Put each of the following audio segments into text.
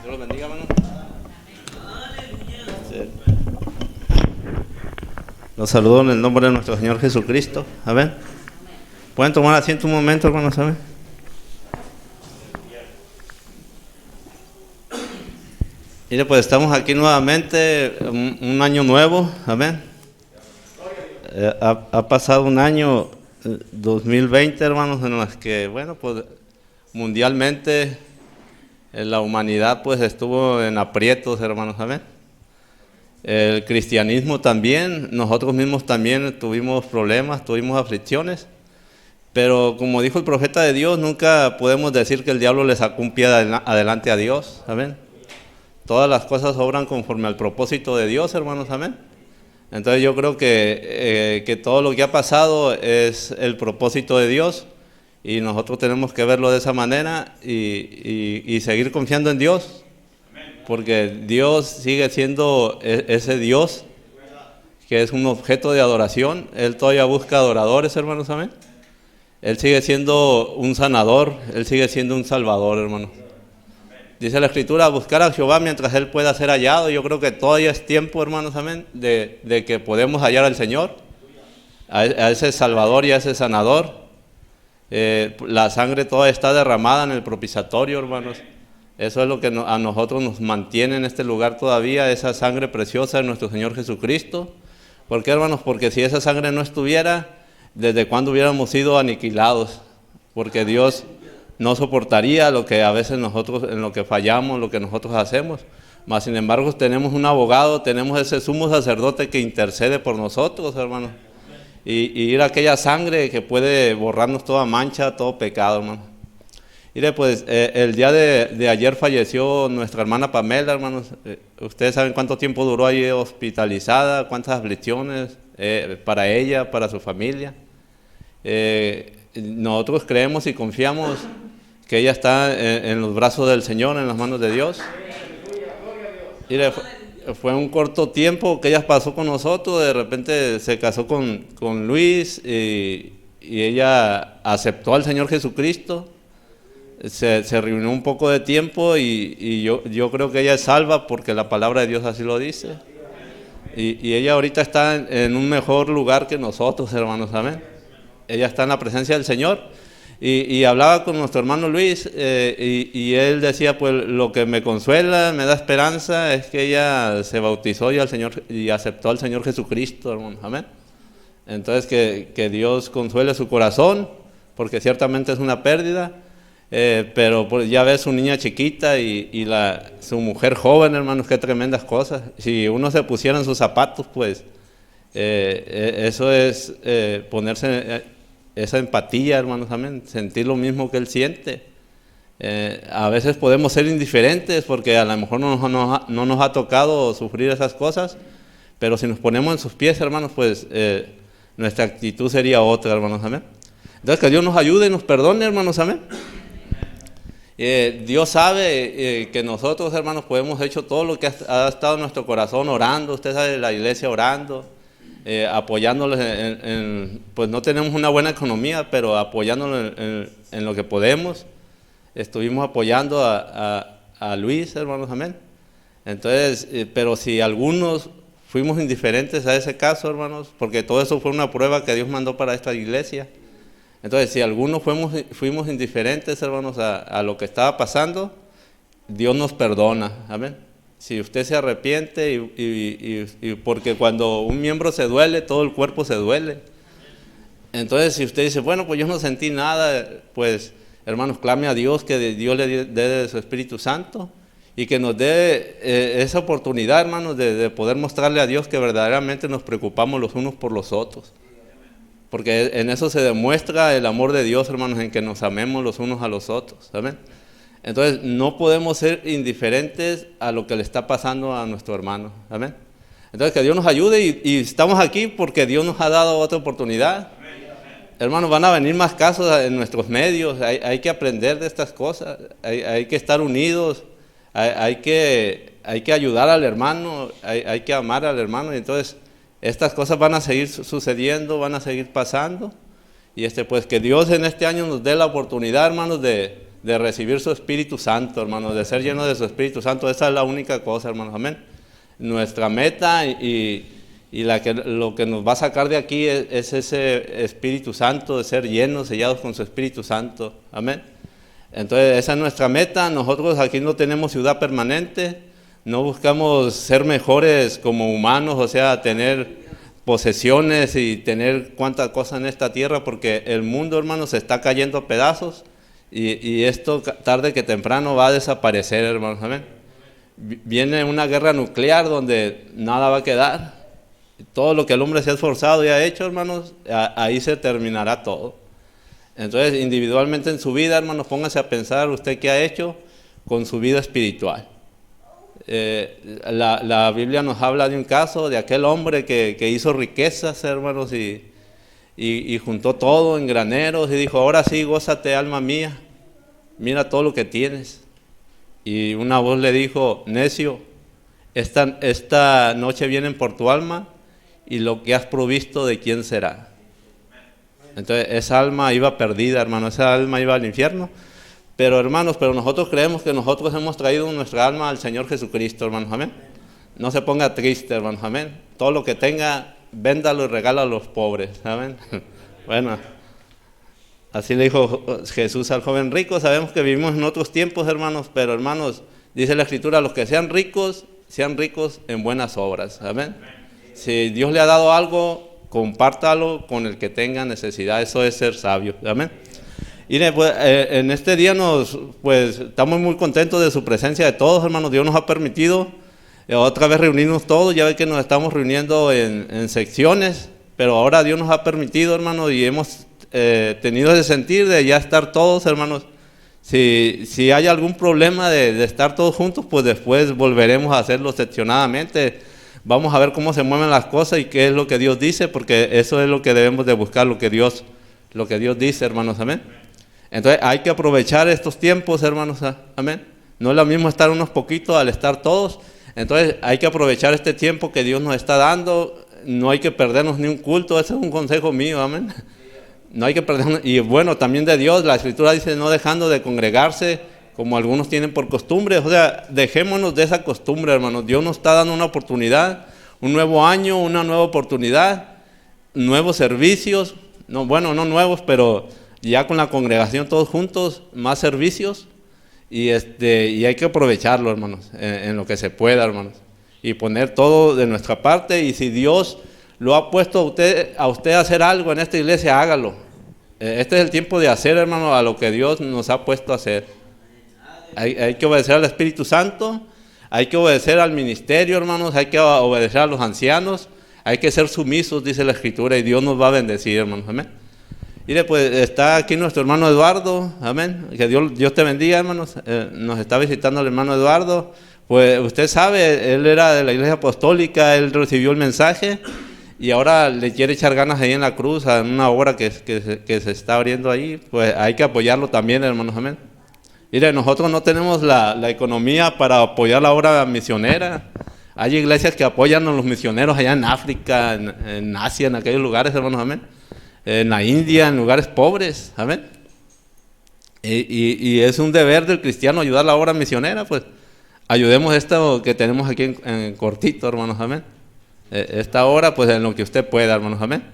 Dios los bendiga, hermano. Sí. Los saludo en el nombre de nuestro Señor Jesucristo. Amén. ¿Pueden tomar asiento un momento, hermanos? Amén. Mire, pues estamos aquí nuevamente, un año nuevo. Amén. Ha pasado un año 2020, hermanos, en los que, bueno, pues mundialmente la humanidad pues estuvo en aprietos, hermanos. Amén. El cristianismo también, nosotros mismos también tuvimos problemas, tuvimos aflicciones, pero como dijo el profeta de Dios, nunca podemos decir que el diablo le sacó un pie adelante a Dios. Amén. Todas las cosas obran conforme al propósito de Dios, hermanos. Amén. Entonces yo creo que todo lo que ha pasado es el propósito de Dios y nosotros tenemos que verlo de esa manera y seguir confiando en Dios, porque Dios sigue siendo ese Dios que es un objeto de adoración. Él todavía busca adoradores, hermanos. Amén. Él sigue siendo un sanador, Él sigue siendo un salvador, hermanos. Dice la Escritura, buscar a Jehová mientras Él pueda ser hallado. Yo creo que todavía es tiempo, hermanos, amén, de que podemos hallar al Señor, a ese Salvador y a ese sanador. La sangre toda está derramada en el propiciatorio, hermanos. Eso es lo que a nosotros nos mantiene en este lugar todavía, esa sangre preciosa de nuestro Señor Jesucristo. ¿Por qué, hermanos? Porque si esa sangre no estuviera, ¿desde cuándo hubiéramos sido aniquilados? Porque Dios no soportaría lo que a veces nosotros, en lo que fallamos, lo que nosotros hacemos. Mas sin embargo tenemos un abogado, tenemos ese sumo sacerdote que intercede por nosotros, hermanos. Y ir a aquella sangre que puede borrarnos toda mancha, todo pecado, hermano. Mire, pues el día de ayer falleció nuestra hermana Pamela, hermanos. Ustedes saben cuánto tiempo duró ahí hospitalizada, cuántas aflicciones para ella, para su familia. Nosotros creemos y confiamos que ella está en los brazos del Señor, en las manos de Dios. Mire, fue un corto tiempo que ella pasó con nosotros. De repente se casó con Luis y ella aceptó al Señor Jesucristo. Se reunió un poco de tiempo y yo creo que ella es salva porque la palabra de Dios así lo dice. Y ella ahorita está en un mejor lugar que nosotros, hermanos. Amén. Ella está en la presencia del Señor. Y hablaba con nuestro hermano Luis y él decía, pues lo que me consuela, me da esperanza es que ella se bautizó y aceptó al Señor Jesucristo, hermano. Amén. Entonces que Dios consuele su corazón, porque ciertamente es una pérdida, pero pues, ya ves su niña chiquita y su mujer joven, hermanos, qué tremendas cosas. Si uno se pusiera en sus zapatos, pues eso es ponerse esa empatía, hermanos, amén, sentir lo mismo que él siente. A veces podemos ser indiferentes porque a lo mejor no nos ha tocado sufrir esas cosas, pero si nos ponemos en sus pies, hermanos, pues nuestra actitud sería otra, hermanos, amén. Entonces que Dios nos ayude y nos perdone, hermanos, amén. Dios sabe que nosotros, hermanos, pues hemos hecho todo lo que ha estado en nuestro corazón orando. Usted sabe, la iglesia orando, apoyándoles pues no tenemos una buena economía, pero apoyándoles en lo que podemos. Estuvimos apoyando a Luis, hermanos, amén. Entonces, pero si algunos fuimos indiferentes a ese caso, hermanos, porque todo eso fue una prueba que Dios mandó para esta iglesia. Entonces, si algunos fuimos indiferentes, hermanos, a lo que estaba pasando, Dios nos perdona, amén. Si usted se arrepiente y porque cuando un miembro se duele, todo el cuerpo se duele. Entonces, si usted dice, bueno, pues yo no sentí nada, pues, hermanos, clame a Dios que Dios le dé de su Espíritu Santo y que nos dé esa oportunidad, hermanos, de poder mostrarle a Dios que verdaderamente nos preocupamos los unos por los otros. Porque en eso se demuestra el amor de Dios, hermanos, en que nos amemos los unos a los otros, ¿amén? Entonces, no podemos ser indiferentes a lo que le está pasando a nuestro hermano, ¿amén? Entonces, que Dios nos ayude y estamos aquí porque Dios nos ha dado otra oportunidad. Hermanos, van a venir más casos en nuestros medios, hay que aprender de estas cosas, hay que estar unidos, hay que ayudar al hermano, hay que amar al hermano, y entonces estas cosas van a seguir sucediendo, van a seguir pasando, y pues que Dios en este año nos dé la oportunidad, hermanos, de de recibir su Espíritu Santo, hermanos, de ser llenos de su Espíritu Santo. Esa es la única cosa, hermanos, amén. Nuestra meta y lo que nos va a sacar de aquí es ese Espíritu Santo, de ser llenos, sellados con su Espíritu Santo, amén. Entonces esa es nuestra meta. Nosotros aquí no tenemos ciudad permanente, no buscamos ser mejores como humanos, o sea, tener posesiones y tener cuántas cosas en esta tierra, porque el mundo, hermanos, se está cayendo a pedazos y esto tarde que temprano va a desaparecer, hermanos, amén. Viene una guerra nuclear donde nada va a quedar. Todo lo que el hombre se ha esforzado y ha hecho, hermanos, ahí se terminará todo. Entonces, individualmente en su vida, hermanos, póngase a pensar usted qué ha hecho con su vida espiritual. La Biblia nos habla de un caso de aquel hombre que hizo riquezas, hermanos, y juntó todo en graneros y dijo: ahora sí, gózate, alma mía, mira todo lo que tienes. Y una voz le dijo: necio, esta noche vienen por tu alma y lo que has provisto, ¿de quién será? Entonces esa alma iba perdida, hermano, esa alma iba al infierno. Pero hermanos, nosotros creemos que nosotros hemos traído nuestra alma al Señor Jesucristo, hermanos, amén. No se ponga triste, hermanos, amén. Todo lo que tenga, véndalo y regala a los pobres, amén. Bueno, así le dijo Jesús al joven rico. Sabemos que vivimos en otros tiempos, hermanos, pero hermanos, dice la Escritura: los que sean ricos en buenas obras, amén. Si Dios le ha dado algo, compártalo con el que tenga necesidad. Eso es ser sabio, amén. Y pues, en este día estamos muy contentos de su presencia de todos, hermanos. Dios nos ha permitido otra vez reunirnos todos. Ya ve que nos estamos reuniendo en secciones, pero ahora Dios nos ha permitido, hermanos, y hemos tenido ese sentir de ya estar todos, hermanos. Si hay algún problema de estar todos juntos, pues después volveremos a hacerlo seccionadamente. Vamos a ver cómo se mueven las cosas y qué es lo que Dios dice, porque eso es lo que debemos de buscar, lo que Dios dice, hermanos, amén. Entonces hay que aprovechar estos tiempos, hermanos, amén. No es lo mismo estar unos poquitos al estar todos. Entonces hay que aprovechar este tiempo que Dios nos está dando. No hay que perdernos ni un culto. Ese es un consejo mío, amén. No hay que perdernos. Y bueno, también de Dios, la Escritura dice: no dejando de congregarse, como algunos tienen por costumbre. O sea, dejémonos de esa costumbre, hermanos. Dios nos está dando una oportunidad, un nuevo año, una nueva oportunidad, nuevos servicios. No nuevos, pero ya con la congregación todos juntos, más servicios, y hay que aprovecharlo, hermanos, en lo que se pueda, hermanos, y poner todo de nuestra parte. Y si Dios lo ha puesto a usted a hacer algo en esta iglesia, hágalo. Este es el tiempo de hacer, hermanos, a lo que Dios nos ha puesto a hacer. Hay que obedecer al Espíritu Santo, hay que obedecer al ministerio, hermanos, hay que obedecer a los ancianos, hay que ser sumisos, dice la Escritura, y Dios nos va a bendecir, hermanos, amén. Mire, pues está aquí nuestro hermano Eduardo, amén. Que Dios te bendiga, hermanos. Nos está visitando el hermano Eduardo. Pues usted sabe, él era de la iglesia apostólica, él recibió el mensaje y ahora le quiere echar ganas ahí en la cruz, en una obra que se está abriendo ahí. Pues hay que apoyarlo también, hermanos, amén. Mire, nosotros no tenemos la economía para apoyar la obra misionera. Hay iglesias que apoyan a los misioneros allá en África, en Asia, en aquellos lugares, hermanos, amén. En la India, en lugares pobres, amén. Y es un deber del cristiano ayudar a la obra misionera. Pues ayudemos esto que tenemos aquí en cortito, hermanos, amén. Esta obra, pues en lo que usted pueda, hermanos, amén.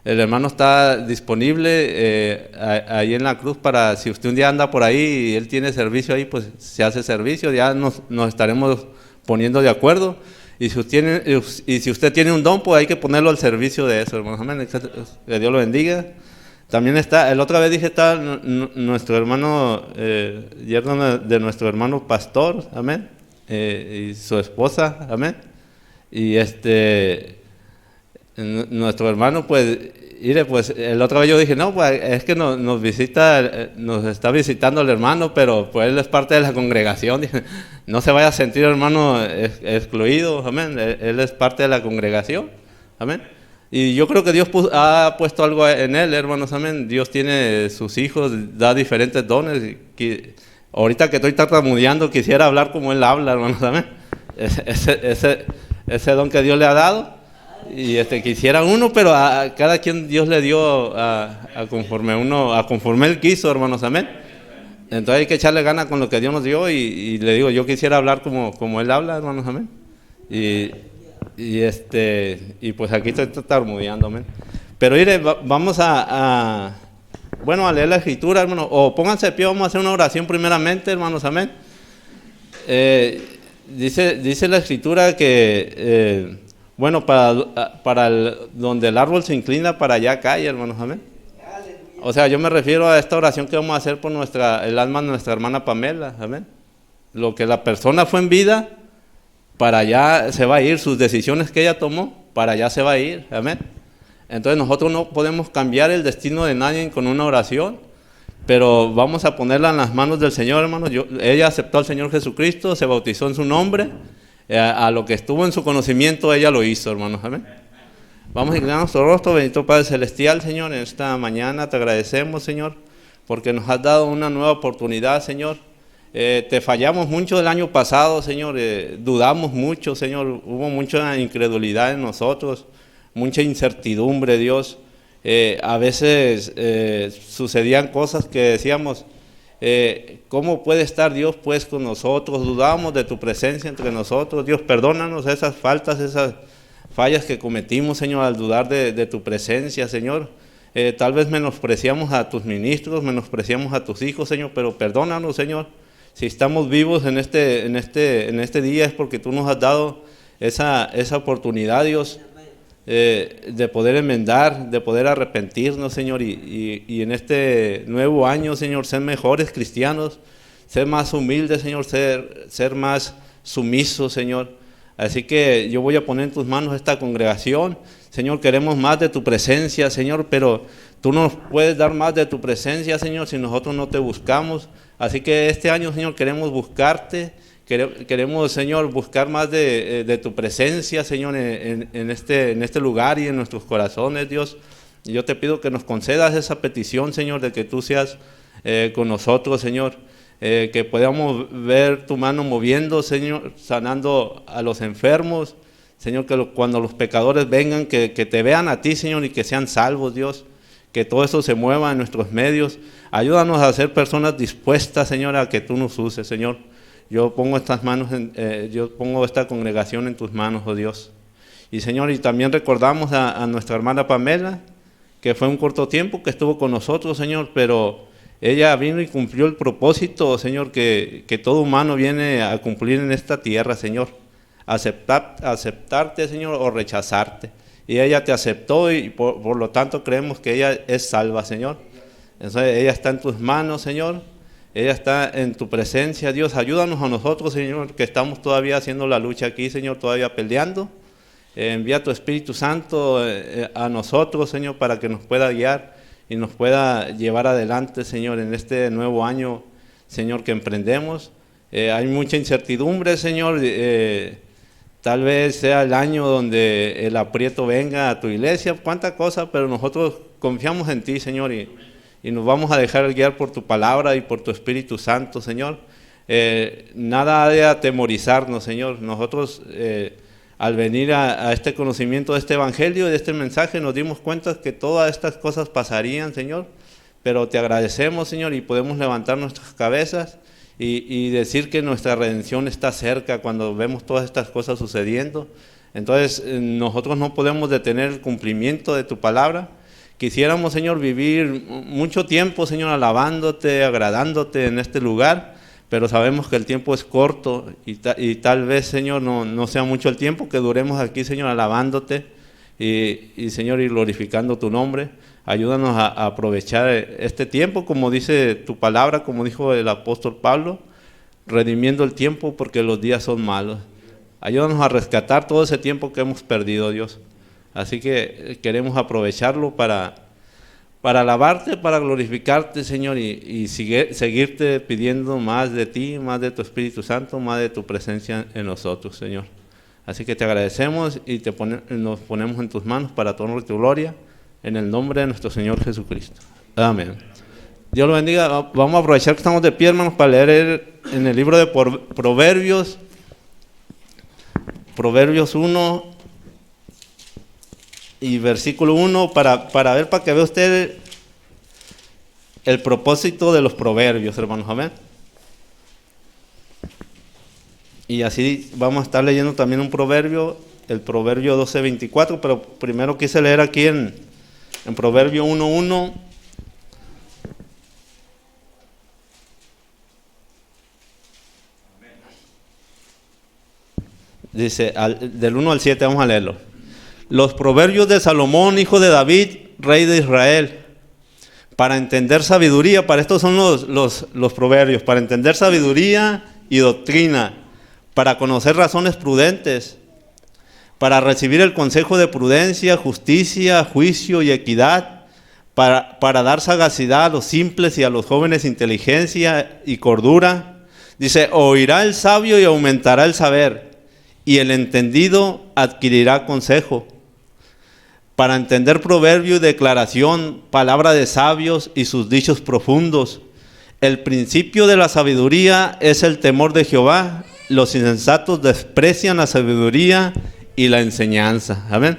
El hermano está disponible ahí en la cruz para, si usted un día anda por ahí y él tiene servicio ahí, pues se hace servicio, ya nos estaremos poniendo de acuerdo. Y si usted tiene un don, pues hay que ponerlo al servicio de eso, hermanos, amén. Que Dios lo bendiga. También está, la otra vez dije, está nuestro hermano, yerno de nuestro hermano pastor, amén, y su esposa, amén. Y nuestro hermano, pues, mire, pues, la otra vez yo dije, no, pues, es que nos está visitando el hermano, pero pues él es parte de la congregación. Dije, no se vaya a sentir, hermano, excluido, amén. Él es parte de la congregación, amén. Y yo creo que Dios ha puesto algo en él, hermanos, amén. Dios tiene sus hijos, da diferentes dones. Ahorita que estoy tartamudeando, quisiera hablar como él habla, hermanos, amén. Ese don que Dios le ha dado. Y quisiera uno, pero a cada quien Dios le dio a conforme él quiso, hermanos, amén. Entonces hay que echarle ganas con lo que Dios nos dio y le digo, yo quisiera hablar como Él habla, hermanos, amén. Y pues aquí estoy tartamudeando, amén. Pero mire, vamos a leer la escritura, hermano, o pónganse de pie, vamos a hacer una oración primeramente, hermanos, amén. Dice la escritura que, donde el árbol se inclina, para allá cae, hermanos, amén. O sea, yo me refiero a esta oración que vamos a hacer por el alma de nuestra hermana Pamela, amén. Lo que la persona fue en vida, para allá se va a ir, sus decisiones que ella tomó, para allá se va a ir, amén. Entonces nosotros no podemos cambiar el destino de nadie con una oración, pero vamos a ponerla en las manos del Señor, hermanos. Ella aceptó al Señor Jesucristo, se bautizó en su nombre, a lo que estuvo en su conocimiento ella lo hizo, hermanos, amén. Vamos a inclinar nuestro rostro, bendito Padre Celestial, Señor, en esta mañana te agradecemos, Señor, porque nos has dado una nueva oportunidad, Señor. Te fallamos mucho el año pasado, Señor, dudamos mucho, Señor, hubo mucha incredulidad en nosotros, mucha incertidumbre, Dios. A veces sucedían cosas que decíamos, ¿cómo puede estar Dios pues con nosotros? Dudábamos de tu presencia entre nosotros. Dios, perdónanos esas faltas, esas fallas que cometimos, Señor, al dudar de tu presencia, Señor. Tal vez menospreciamos a tus ministros, menospreciamos a tus hijos, Señor, pero perdónanos, Señor. Si estamos vivos en este día es porque tú nos has dado esa oportunidad, Dios, de poder enmendar, de poder arrepentirnos, Señor, y en este nuevo año, Señor, ser mejores cristianos, ser más humildes, Señor, ser más sumisos, Señor. Así que yo voy a poner en tus manos esta congregación, Señor, queremos más de tu presencia, Señor, pero tú no nos puedes dar más de tu presencia, Señor, si nosotros no te buscamos. Así que este año, Señor, queremos buscarte, queremos, Señor, buscar más de tu presencia, Señor, en este lugar y en nuestros corazones, Dios. Y yo te pido que nos concedas esa petición, Señor, de que tú seas con nosotros, Señor. Que podamos ver tu mano moviendo, Señor, sanando a los enfermos, Señor, que cuando los pecadores vengan, que te vean a ti, Señor, y que sean salvos, Dios, que todo eso se mueva en nuestros medios. Ayúdanos a ser personas dispuestas, Señor, a que tú nos uses, Señor. Yo pongo esta congregación en tus manos, oh Dios. Y Señor, y también recordamos a nuestra hermana Pamela, que fue un corto tiempo que estuvo con nosotros, Señor, pero ella vino y cumplió el propósito, Señor, que todo humano viene a cumplir en esta tierra, Señor. Aceptarte, Señor, o rechazarte. Y ella te aceptó y por lo tanto creemos que ella es salva, Señor. Entonces ella está en tus manos, Señor. Ella está en tu presencia, Dios. Ayúdanos a nosotros, Señor, que estamos todavía haciendo la lucha aquí, Señor, todavía peleando. Envía tu Espíritu Santo a nosotros, Señor, para que nos pueda guiar y nos pueda llevar adelante, Señor, en este nuevo año, Señor, que emprendemos. Hay mucha incertidumbre, Señor. Tal vez sea el año donde el aprieto venga a tu iglesia, cuántas cosas, pero nosotros confiamos en ti, Señor, y nos vamos a dejar guiar por tu palabra y por tu Espíritu Santo, Señor. Nada ha de atemorizarnos, Señor. Nosotros, al venir a este conocimiento de este evangelio y de este mensaje, nos dimos cuenta que todas estas cosas pasarían, Señor, pero te agradecemos, Señor, y podemos levantar nuestras cabezas y decir que nuestra redención está cerca cuando vemos todas estas cosas sucediendo. Entonces, nosotros no podemos detener el cumplimiento de tu palabra. Quisiéramos, Señor, vivir mucho tiempo, Señor, alabándote, agradándote en este lugar, pero sabemos que el tiempo es corto y tal vez, Señor, no sea mucho el tiempo que duremos aquí, Señor, alabándote y Señor, y glorificando tu nombre. Ayúdanos a aprovechar este tiempo, como dice tu palabra, como dijo el apóstol Pablo, redimiendo el tiempo porque los días son malos. Ayúdanos a rescatar todo ese tiempo que hemos perdido, Dios. Así que queremos aprovecharlo para alabarte, para glorificarte, Señor, y seguirte pidiendo más de ti, más de tu Espíritu Santo, más de tu presencia en nosotros, Señor. Así que te agradecemos y nos ponemos en tus manos para tu honor y tu gloria, en el nombre de nuestro Señor Jesucristo. Amén. Dios lo bendiga. Vamos a aprovechar que estamos de pie, hermanos, para leer en el libro de Proverbios, Proverbios 1 y versículo 1, para que vea usted el propósito de los proverbios, hermanos, amén. Y así vamos a estar leyendo también un proverbio, el proverbio 12:24, pero primero quise leer aquí en proverbio 1:1. Dice, del 1 al 7, vamos a leerlo. Los proverbios de Salomón, hijo de David, rey de Israel, para entender sabiduría, para estos son los proverbios, para entender sabiduría y doctrina, para conocer razones prudentes, para recibir el consejo de prudencia, justicia, juicio y equidad, para dar sagacidad a los simples y a los jóvenes inteligencia y cordura. Dice, oirá el sabio y aumentará el saber, y el entendido adquirirá consejo. Para entender proverbio y declaración, palabra de sabios y sus dichos profundos. El principio de la sabiduría es el temor de Jehová. Los insensatos desprecian la sabiduría y la enseñanza. Amén.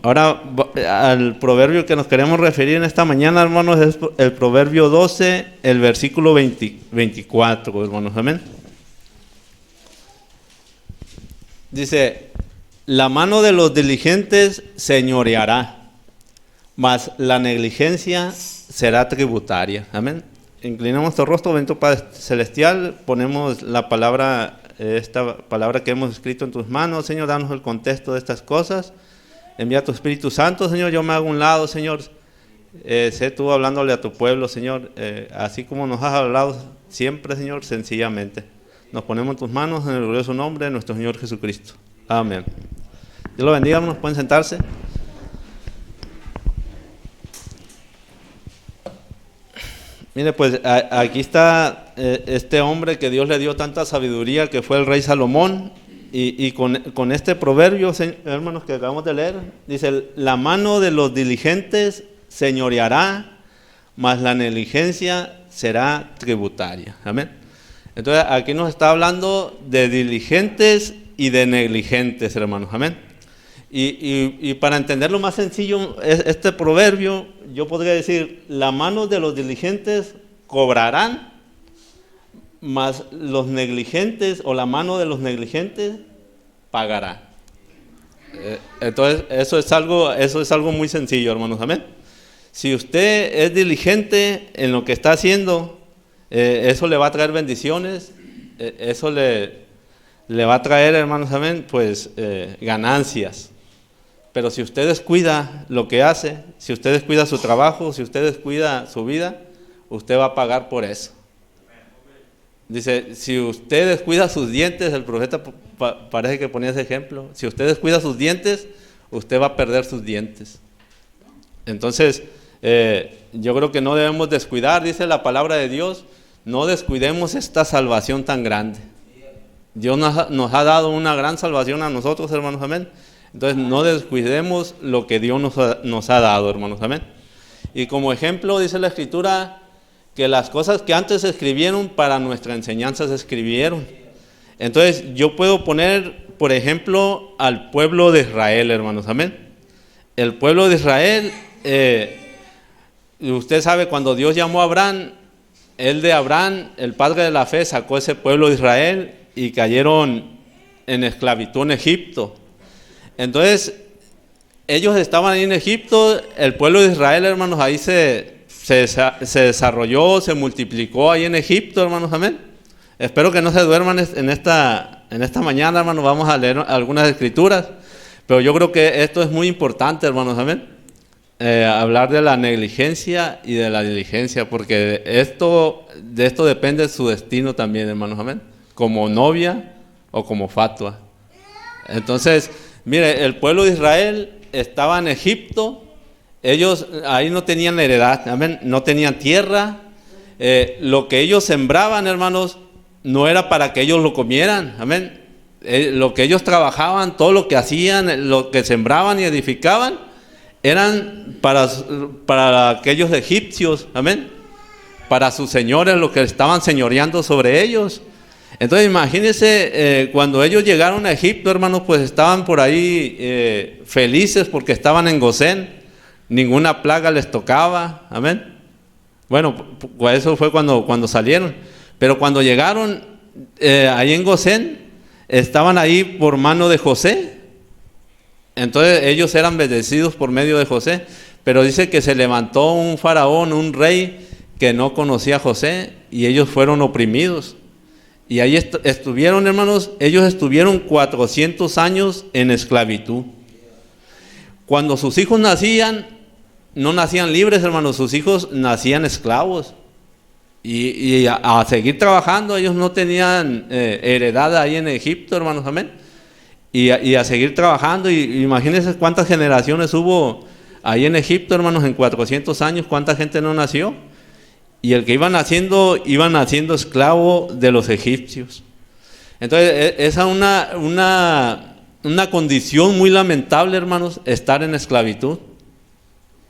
Ahora, al proverbio que nos queremos referir en esta mañana, hermanos, es el proverbio 12, el versículo 24, hermanos. Amén. Dice, la mano de los diligentes señoreará, mas la negligencia será tributaria. Amén. Inclinamos nuestro rostro, bendito Padre Celestial, ponemos la palabra, esta palabra que hemos escrito en tus manos, Señor, danos el contexto de estas cosas. Envía tu Espíritu Santo, Señor, yo me hago a un lado, Señor. Sé tú hablándole a tu pueblo, Señor, así como nos has hablado siempre, Señor, sencillamente. Nos ponemos en tus manos en el glorioso nombre de nuestro Señor Jesucristo. Amén. Dios lo bendiga, hermanos, pueden sentarse. Mire, pues aquí está este hombre que Dios le dio tanta sabiduría, que fue el rey Salomón, y con este proverbio, hermanos, que acabamos de leer, dice, la mano de los diligentes señoreará, mas la negligencia será tributaria. Amén. Entonces, aquí nos está hablando de diligentes y de negligentes, hermanos. Amén. Y para entenderlo más sencillo, este proverbio, yo podría decir, la mano de los diligentes cobrarán, mas los negligentes, o la mano de los negligentes, pagará. Entonces, eso es algo muy sencillo, hermanos. Amén. Si usted es diligente en lo que está haciendo, eso le va a traer bendiciones, eso le va a traer, hermanos, amén, pues ganancias. Pero si usted descuida lo que hace, si usted descuida su trabajo, si usted descuida su vida, usted va a pagar por eso. Dice, si usted descuida sus dientes, el profeta parece que ponía ese ejemplo, si usted descuida sus dientes, usted va a perder sus dientes. Entonces, yo creo que no debemos descuidar, dice la palabra de Dios, no descuidemos esta salvación tan grande. Dios nos ha dado una gran salvación a nosotros, hermanos, amén. Entonces no descuidemos lo que Dios nos ha dado, hermanos, amén. Y como ejemplo dice la Escritura que las cosas que antes se escribieron para nuestra enseñanza se escribieron. Entonces yo puedo poner, por ejemplo, al pueblo de Israel, hermanos, amén. El pueblo de Israel, usted sabe, cuando Dios llamó a Abraham, él de Abraham, el padre de la fe, sacó ese pueblo de Israel y cayeron en esclavitud en Egipto. Entonces, ellos estaban ahí en Egipto, el pueblo de Israel, hermanos, ahí se desarrolló, se multiplicó ahí en Egipto, hermanos, amén. Espero que no se duerman en esta mañana, hermanos, vamos a leer algunas escrituras, pero yo creo que esto es muy importante, hermanos, amén. Hablar de la negligencia y de la diligencia, porque de esto depende su destino también, hermanos, amén, como novia o como fatua. Entonces, mire, el pueblo de Israel estaba en Egipto, ellos ahí no tenían heredad, amén, no tenían tierra, lo que ellos sembraban, hermanos, no era para que ellos lo comieran, amén, lo que ellos trabajaban, todo lo que hacían, lo que sembraban y edificaban, eran para aquellos egipcios, amén, para sus señores, los que estaban señoreando sobre ellos. Entonces imagínense, cuando ellos llegaron a Egipto, hermanos, pues estaban por ahí felices porque estaban en Gosén, ninguna plaga les tocaba, amén. Bueno, pues eso fue cuando salieron. Pero cuando llegaron ahí en Gosén, estaban ahí por mano de José. Entonces ellos eran bendecidos por medio de José. Pero dice que se levantó un faraón, un rey que no conocía a José, y ellos fueron oprimidos. Y ahí estuvieron, hermanos, ellos estuvieron 400 años en esclavitud. Cuando sus hijos nacían, no nacían libres, hermanos, sus hijos nacían esclavos. Y a seguir trabajando, ellos no tenían heredad ahí en Egipto, hermanos, amén. Y a seguir trabajando, y imagínense cuántas generaciones hubo ahí en Egipto, hermanos, en 400 años, cuánta gente no nació. Y el que iban naciendo esclavo de los egipcios. Entonces, esa es una condición muy lamentable, hermanos, estar en esclavitud.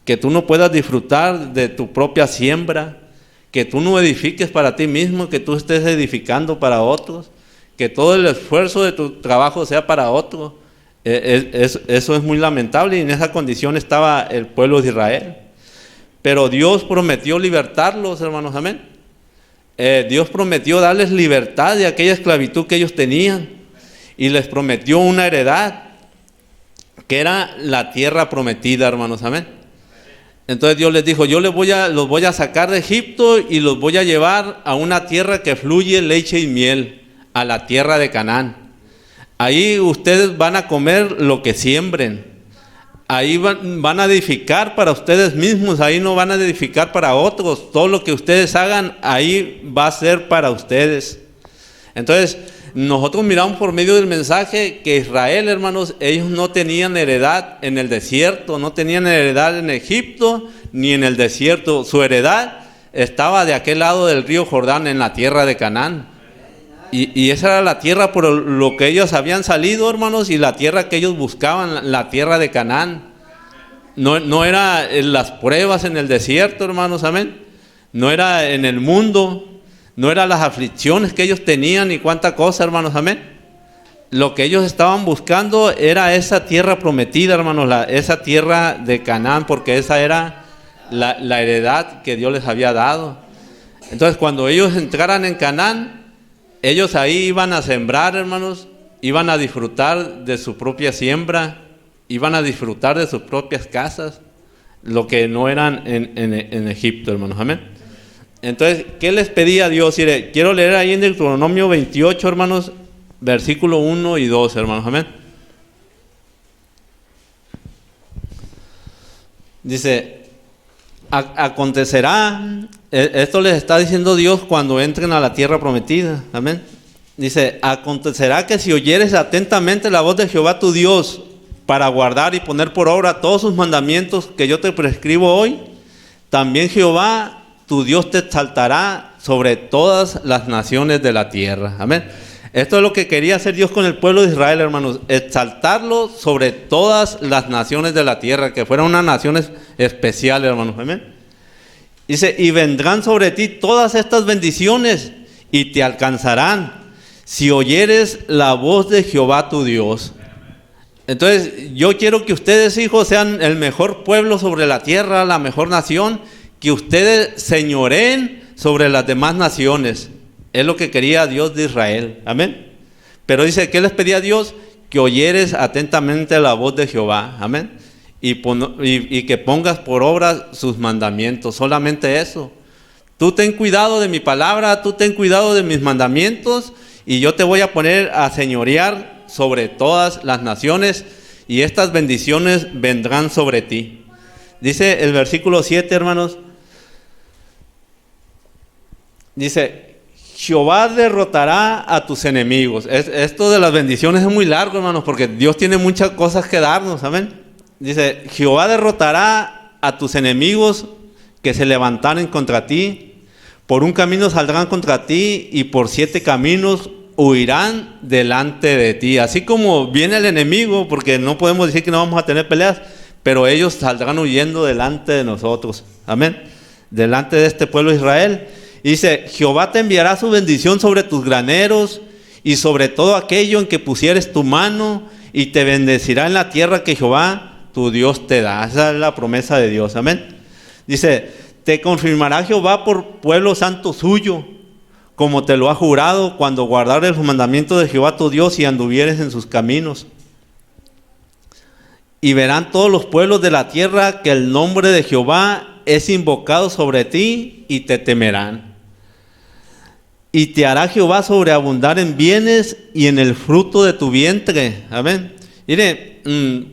Que tú no puedas disfrutar de tu propia siembra, que tú no edifiques para ti mismo, que tú estés edificando para otros, que todo el esfuerzo de tu trabajo sea para otros. Eso es muy lamentable, y en esa condición estaba el pueblo de Israel. Pero Dios prometió libertarlos, hermanos, amén. Dios prometió darles libertad de aquella esclavitud que ellos tenían, y les prometió una heredad, que era la tierra prometida, hermanos, amén. Entonces Dios les dijo: yo los voy a sacar de Egipto y los voy a llevar a una tierra que fluye leche y miel, a la tierra de Canaán. Ahí ustedes van a comer lo que siembren. Ahí van a edificar para ustedes mismos, ahí no van a edificar para otros. Todo lo que ustedes hagan, ahí va a ser para ustedes. Entonces, nosotros miramos por medio del mensaje que Israel, hermanos, ellos no tenían heredad en el desierto, no tenían heredad en Egipto, ni en el desierto. Su heredad estaba de aquel lado del río Jordán, en la tierra de Canaán. Y esa era la tierra por lo que ellos habían salido, hermanos, y la tierra que ellos buscaban, la tierra de Canaán. No era en las pruebas en el desierto, hermanos, amén. No era en el mundo, no eran las aflicciones que ellos tenían y cuánta cosa, hermanos, amén. Lo que ellos estaban buscando era esa tierra prometida, hermanos, esa tierra de Canaán, porque esa era la heredad que Dios les había dado. Entonces, cuando ellos entraran en Canaán, ellos ahí iban a sembrar, hermanos, iban a disfrutar de su propia siembra, iban a disfrutar de sus propias casas, lo que no eran en Egipto, hermanos, amén. Entonces, ¿qué les pedía Dios? Quiero leer ahí en Deuteronomio 28, hermanos, versículo 1 y 2, hermanos, amén. Dice: acontecerá, esto les está diciendo Dios cuando entren a la tierra prometida, amén. Dice: acontecerá que si oyeres atentamente la voz de Jehová tu Dios, para guardar y poner por obra todos sus mandamientos que yo te prescribo hoy, también Jehová tu Dios te exaltará sobre todas las naciones de la tierra, amén. Esto es lo que quería hacer Dios con el pueblo de Israel, hermanos, exaltarlo sobre todas las naciones de la tierra, que fueran una nación especial, hermanos, amén. Dice: y vendrán sobre ti todas estas bendiciones y te alcanzarán si oyeres la voz de Jehová tu Dios. Entonces, yo quiero que ustedes, hijos, sean el mejor pueblo sobre la tierra, la mejor nación, que ustedes señoreen sobre las demás naciones. Es lo que quería Dios de Israel, amén. Pero dice: ¿qué les pedía Dios? Que oyeres atentamente la voz de Jehová, amén. Y que pongas por obra sus mandamientos, solamente eso. Tú ten cuidado de mi palabra, tú ten cuidado de mis mandamientos, y yo te voy a poner a señorear sobre todas las naciones, y estas bendiciones vendrán sobre ti. Dice el versículo 7, hermanos, dice: Jehová derrotará a tus enemigos. Esto de las bendiciones es muy largo, hermanos, porque Dios tiene muchas cosas que darnos, amén. Dice: Jehová derrotará a tus enemigos que se levantaren contra ti. Por un camino saldrán contra ti, y por 7 caminos huirán delante de ti. Así como viene el enemigo, porque no podemos decir que no vamos a tener peleas, pero ellos saldrán huyendo delante de nosotros, amén, delante de este pueblo de Israel. Y dice: Jehová te enviará su bendición sobre tus graneros y sobre todo aquello en que pusieres tu mano, y te bendecirá en la tierra que Jehová tu Dios te da. Esa es la promesa de Dios, amén. Dice: te confirmará Jehová por pueblo santo suyo, como te lo ha jurado, cuando guardares los mandamientos de Jehová tu Dios y anduvieres en sus caminos. Y verán todos los pueblos de la tierra que el nombre de Jehová es invocado sobre ti y te temerán. Y te hará Jehová sobreabundar en bienes y en el fruto de tu vientre. Amén. Mire,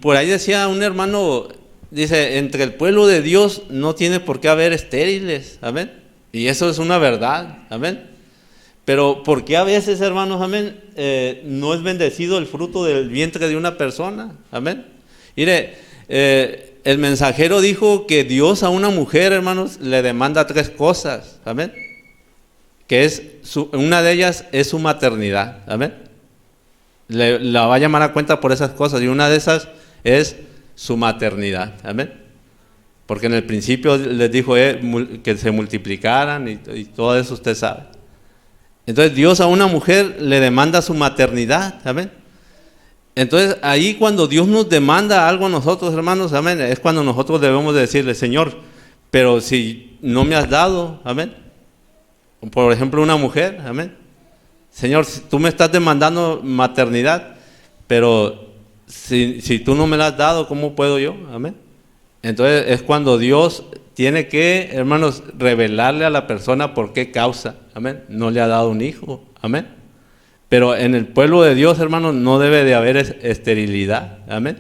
por ahí decía un hermano, dice, entre el pueblo de Dios no tiene por qué haber estériles. Amén. Y eso es una verdad. Amén. Pero ¿por qué a veces, hermanos, amén, no es bendecido el fruto del vientre de una persona? Amén. Mire, el mensajero dijo que Dios a una mujer, hermanos, le demanda 3 cosas. Amén. Que es una de ellas es su maternidad. Amén. La va a llamar a cuenta por esas cosas, y una de esas es su maternidad. Amén. Porque en el principio les dijo que se multiplicaran y todo eso usted sabe. Entonces Dios a una mujer le demanda su maternidad. Amén. Entonces ahí cuando Dios nos demanda algo a nosotros, hermanos, amén, es cuando nosotros debemos de decirle, Señor, pero si no me has dado, amén. Por ejemplo, una mujer, amén. Señor, si tú me estás demandando maternidad, pero si tú no me la has dado, ¿cómo puedo yo? Amén. Entonces es cuando Dios tiene que, hermanos, revelarle a la persona por qué causa, amén, no le ha dado un hijo, amén. Pero en el pueblo de Dios, hermanos, no debe de haber esterilidad, amén.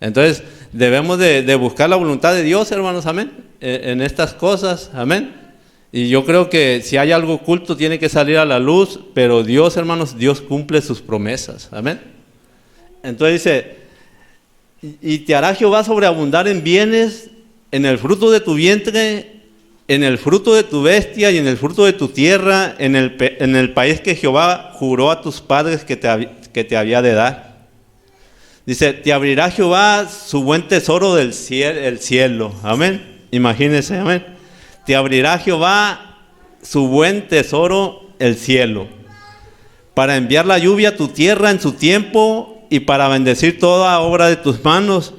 Entonces debemos de buscar la voluntad de Dios, hermanos, amén, en estas cosas, amén. Y yo creo que si hay algo oculto tiene que salir a la luz, pero Dios, hermanos, Dios cumple sus promesas, amén. Entonces dice, y te hará Jehová sobreabundar en bienes, en el fruto de tu vientre, en el fruto de tu bestia y en el fruto de tu tierra, en el país que Jehová juró a tus padres que te había de dar. Dice, te abrirá Jehová su buen tesoro del cielo, amén. Imagínense, amén. Te abrirá Jehová su buen tesoro, el cielo, para enviar la lluvia a tu tierra en su tiempo y para bendecir toda obra de tus manos.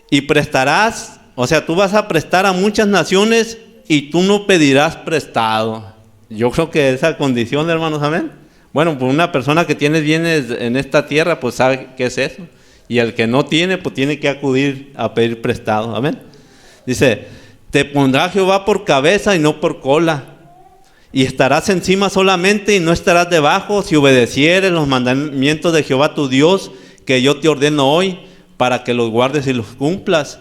Y prestarás, o sea, tú vas a prestar a muchas naciones y tú no pedirás prestado. Yo creo que esa condición, hermanos, amén. Bueno, pues una persona que tiene bienes en esta tierra, pues sabe qué es eso. Y el que no tiene, pues tiene que acudir a pedir prestado, amén. Dice, te pondrá Jehová por cabeza y no por cola. Y estarás encima solamente y no estarás debajo, si obedecieres los mandamientos de Jehová tu Dios, que yo te ordeno hoy, para que los guardes y los cumplas.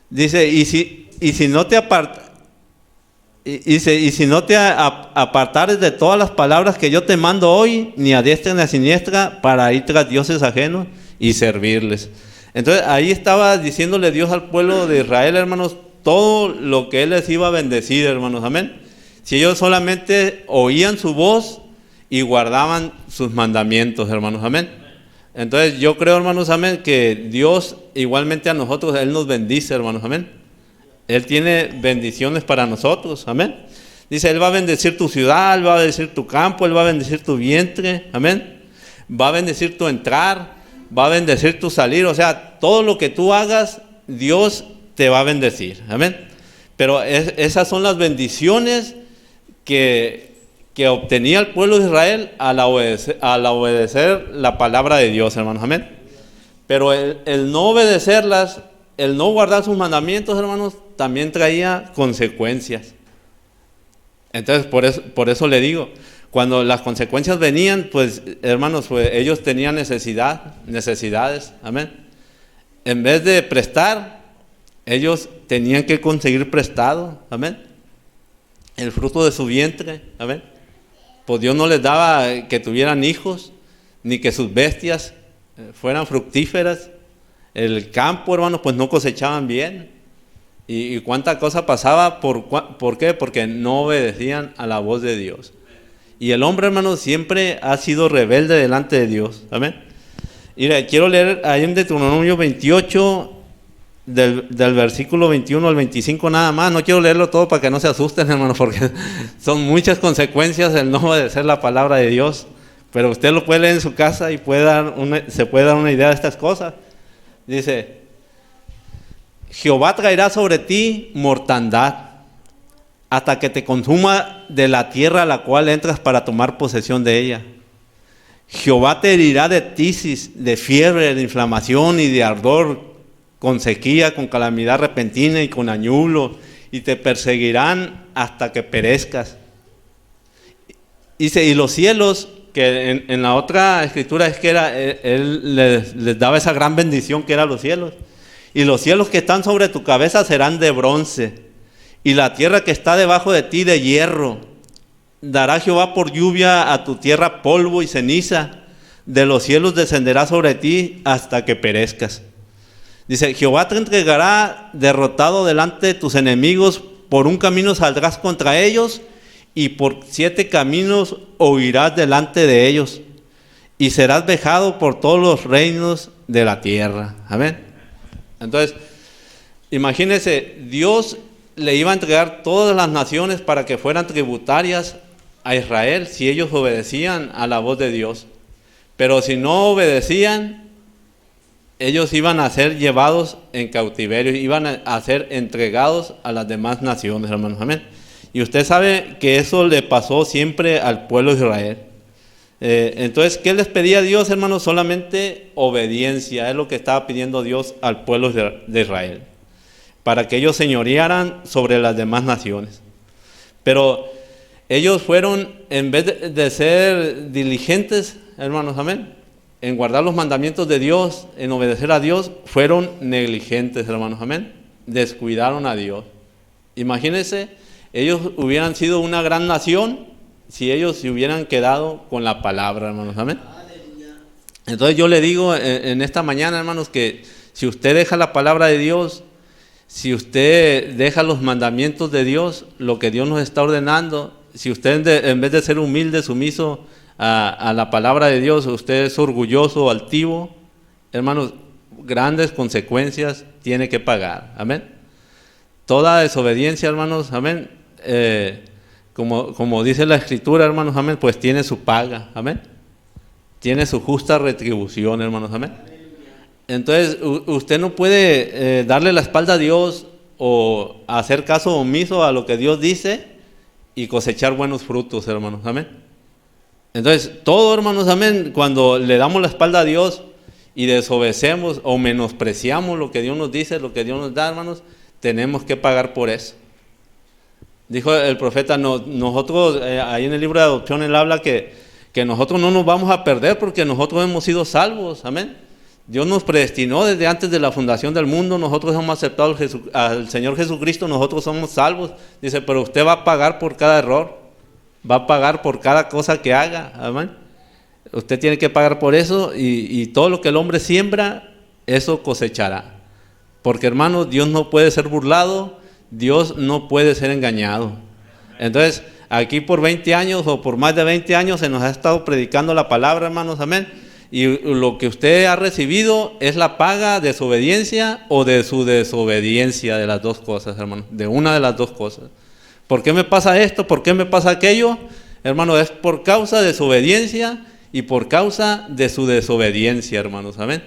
Dice, y si no te apartares de todas las palabras que yo te mando hoy, ni a diestra ni a siniestra, para ir tras dioses ajenos y servirles. Entonces ahí estaba diciéndole Dios al pueblo de Israel, hermanos, todo lo que Él les iba a bendecir, hermanos, amén. Si ellos solamente oían su voz y guardaban sus mandamientos, hermanos, amén. Entonces yo creo, hermanos, amén, que Dios igualmente a nosotros, Él nos bendice, hermanos, amén. Él tiene bendiciones para nosotros, amén. Dice, Él va a bendecir tu ciudad, Él va a bendecir tu campo, Él va a bendecir tu vientre, amén. Va a bendecir tu entrar, va a bendecir tu salir, o sea, todo lo que tú hagas, Dios te va a bendecir, amén. Pero esas son las bendiciones que obtenía el pueblo de Israel al obedecer la palabra de Dios, hermanos, amén. Pero el no obedecerlas, el no guardar sus mandamientos, hermanos, también traía consecuencias. Entonces, por eso le digo, cuando las consecuencias venían, pues, hermanos, pues, ellos tenían necesidades, amén. En vez de prestar, ellos tenían que conseguir prestado, amén, el fruto de su vientre, amén. Pues Dios no les daba que tuvieran hijos, ni que sus bestias fueran fructíferas. El campo, hermanos, pues no cosechaban bien. Y cuánta cosa pasaba, ¿por qué? Porque no obedecían a la voz de Dios. Y el hombre, hermanos, siempre ha sido rebelde delante de Dios, amén. Mira, quiero leer ahí en Deuteronomio 28, del versículo 21 al 25 nada más. No quiero leerlo todo para que no se asusten, hermanos, porque son muchas consecuencias el no obedecer la palabra de Dios. Pero usted lo puede leer en su casa y se puede dar una idea de estas cosas. Dice, Jehová traerá sobre ti mortandad, hasta que te consuma de la tierra a la cual entras para tomar posesión de ella. Jehová te herirá de tisis, de fiebre, de inflamación y de ardor, con sequía, con calamidad repentina y con añulo, y te perseguirán hasta que perezcas. Dice, y los cielos, que en la otra escritura es que él les daba esa gran bendición que eran los cielos. Y los cielos que están sobre tu cabeza serán de bronce, y la tierra que está debajo de ti de hierro. Dará Jehová por lluvia a tu tierra polvo y ceniza. De los cielos descenderá sobre ti hasta que perezcas. Dice, Jehová te entregará derrotado delante de tus enemigos. Por un camino saldrás contra ellos, y por 7 caminos huirás delante de ellos. Y serás vejado por todos los reinos de la tierra. Amén. Entonces, imagínense, Dios le iba a entregar todas las naciones para que fueran tributarias a Israel si ellos obedecían a la voz de Dios. Pero si no obedecían, ellos iban a ser llevados en cautiverio, iban a ser entregados a las demás naciones, hermanos. Amén. Y usted sabe que eso le pasó siempre al pueblo de Israel. Entonces, ¿qué les pedía Dios, hermanos? Solamente obediencia, es lo que estaba pidiendo Dios al pueblo de Israel, para que ellos señorearan sobre las demás naciones. Pero ellos fueron, en vez de ser diligentes, hermanos, amén, en guardar los mandamientos de Dios, en obedecer a Dios, fueron negligentes, hermanos, amén, descuidaron a Dios. Imagínense, ellos hubieran sido una gran nación si ellos se hubieran quedado con la palabra, hermanos, amén. Entonces yo le digo en esta mañana, hermanos, que si usted deja la palabra de Dios, si usted deja los mandamientos de Dios, lo que Dios nos está ordenando, si usted en vez de ser humilde, sumiso a la palabra de Dios, usted es orgulloso o altivo, hermanos, grandes consecuencias tiene que pagar. Amén. Toda desobediencia, hermanos, amén, como dice la Escritura, hermanos, amén, pues tiene su paga. Amén. Tiene su justa retribución, hermanos. Amén. Entonces, usted no puede darle la espalda a Dios o hacer caso omiso a lo que Dios dice y cosechar buenos frutos, hermanos. Amén. Entonces, todo, hermanos, amén, cuando le damos la espalda a Dios y desobedecemos o menospreciamos lo que Dios nos dice, lo que Dios nos da, hermanos, tenemos que pagar por eso. Dijo el profeta, nosotros, ahí en el libro de adopción, él habla que nosotros no nos vamos a perder porque nosotros hemos sido salvos. Amén. Dios nos predestinó desde antes de la fundación del mundo, nosotros hemos aceptado al Señor Jesucristo, nosotros somos salvos. Dice, pero usted va a pagar por cada error, va a pagar por cada cosa que haga. Amén. Usted tiene que pagar por eso y todo lo que el hombre siembra, eso cosechará. Porque, hermanos, Dios no puede ser burlado, Dios no puede ser engañado. Entonces, aquí por 20 años o por más de 20 años se nos ha estado predicando la palabra, hermanos, amén. Y lo que usted ha recibido es la paga de su obediencia o de su desobediencia, de las dos cosas, hermanos, de una de las dos cosas. ¿Por qué me pasa esto? ¿Por qué me pasa aquello? Hermano, es por causa de su obediencia y por causa de su desobediencia, hermanos, amén.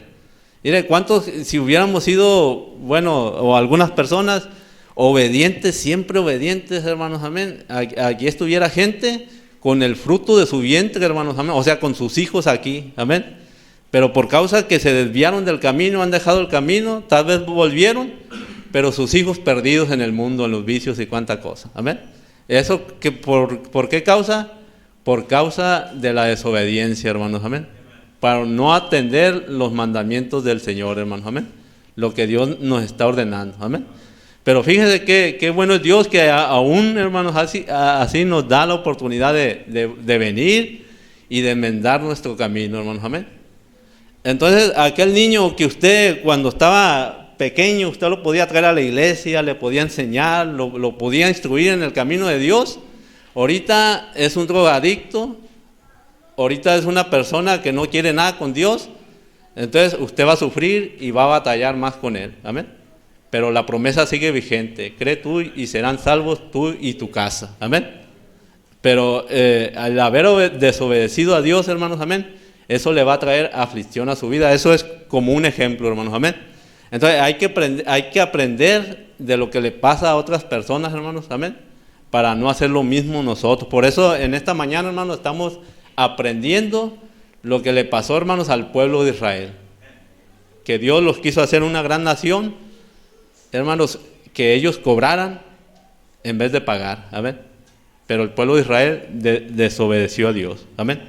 Mire, ¿cuántos, si hubiéramos sido, bueno, o algunas personas obedientes, siempre obedientes, hermanos, amén, aquí estuviera gente con el fruto de su vientre, hermanos, amén, o sea, con sus hijos aquí, amén, pero por causa que se desviaron del camino, han dejado el camino, tal vez volvieron, pero sus hijos perdidos en el mundo, en los vicios y cuánta cosa, amén. ¿Eso que por qué causa? Por causa de la desobediencia, hermanos, amén, para no atender los mandamientos del Señor, hermanos, amén, lo que Dios nos está ordenando, amén. Pero fíjense qué bueno es Dios que aún, hermanos, así nos da la oportunidad de venir y de enmendar nuestro camino, hermanos, amén. Entonces, aquel niño que usted cuando estaba pequeño, usted lo podía traer a la iglesia, le podía enseñar, lo podía instruir en el camino de Dios, ahorita es un drogadicto, ahorita es una persona que no quiere nada con Dios, entonces usted va a sufrir y va a batallar más con él, amén. Pero la promesa sigue vigente, cree tú y serán salvos tú y tu casa, amén. Pero al haber desobedecido a Dios, hermanos, amén, eso le va a traer aflicción a su vida, eso es como un ejemplo, hermanos, amén. Entonces hay que aprender de lo que le pasa a otras personas, hermanos, amén, para no hacer lo mismo nosotros. Por eso en esta mañana, hermanos, estamos aprendiendo lo que le pasó, hermanos, al pueblo de Israel. Que Dios los quiso hacer una gran nación, hermanos, que ellos cobraran en vez de pagar, amén. Pero el pueblo de Israel desobedeció a Dios, amén.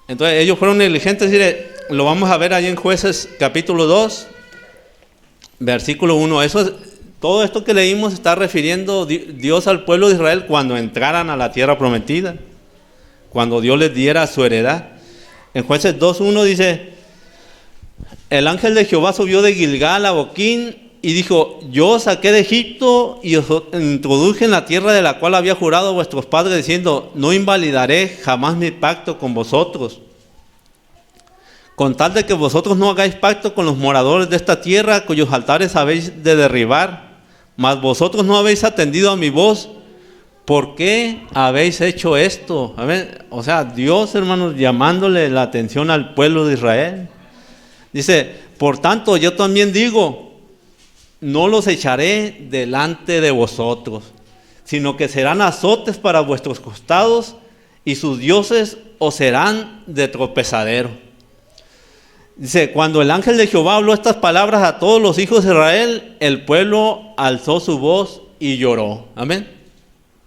Entonces ellos fueron negligentes, lo vamos a ver ahí en Jueces capítulo 2, versículo 1. Todo esto que leímos está refiriendo Dios al pueblo de Israel cuando entraran a la tierra prometida, cuando Dios les diera su heredad. En Jueces 2:1 dice: el ángel de Jehová subió de Gilgal a Boquín y dijo: yo os saqué de Egipto y os introduje en la tierra de la cual había jurado a vuestros padres, diciendo: no invalidaré jamás mi pacto con vosotros, con tal de que vosotros no hagáis pacto con los moradores de esta tierra, cuyos altares habéis de derribar. Mas vosotros no habéis atendido a mi voz. ¿Por qué habéis hecho esto? A ver, o sea, Dios, hermanos, llamándole la atención al pueblo de Israel. Dice: por tanto, yo también digo, no los echaré delante de vosotros, sino que serán azotes para vuestros costados, y sus dioses os serán de tropezadero. Dice: cuando el ángel de Jehová habló estas palabras a todos los hijos de Israel, el pueblo alzó su voz y lloró. Amén.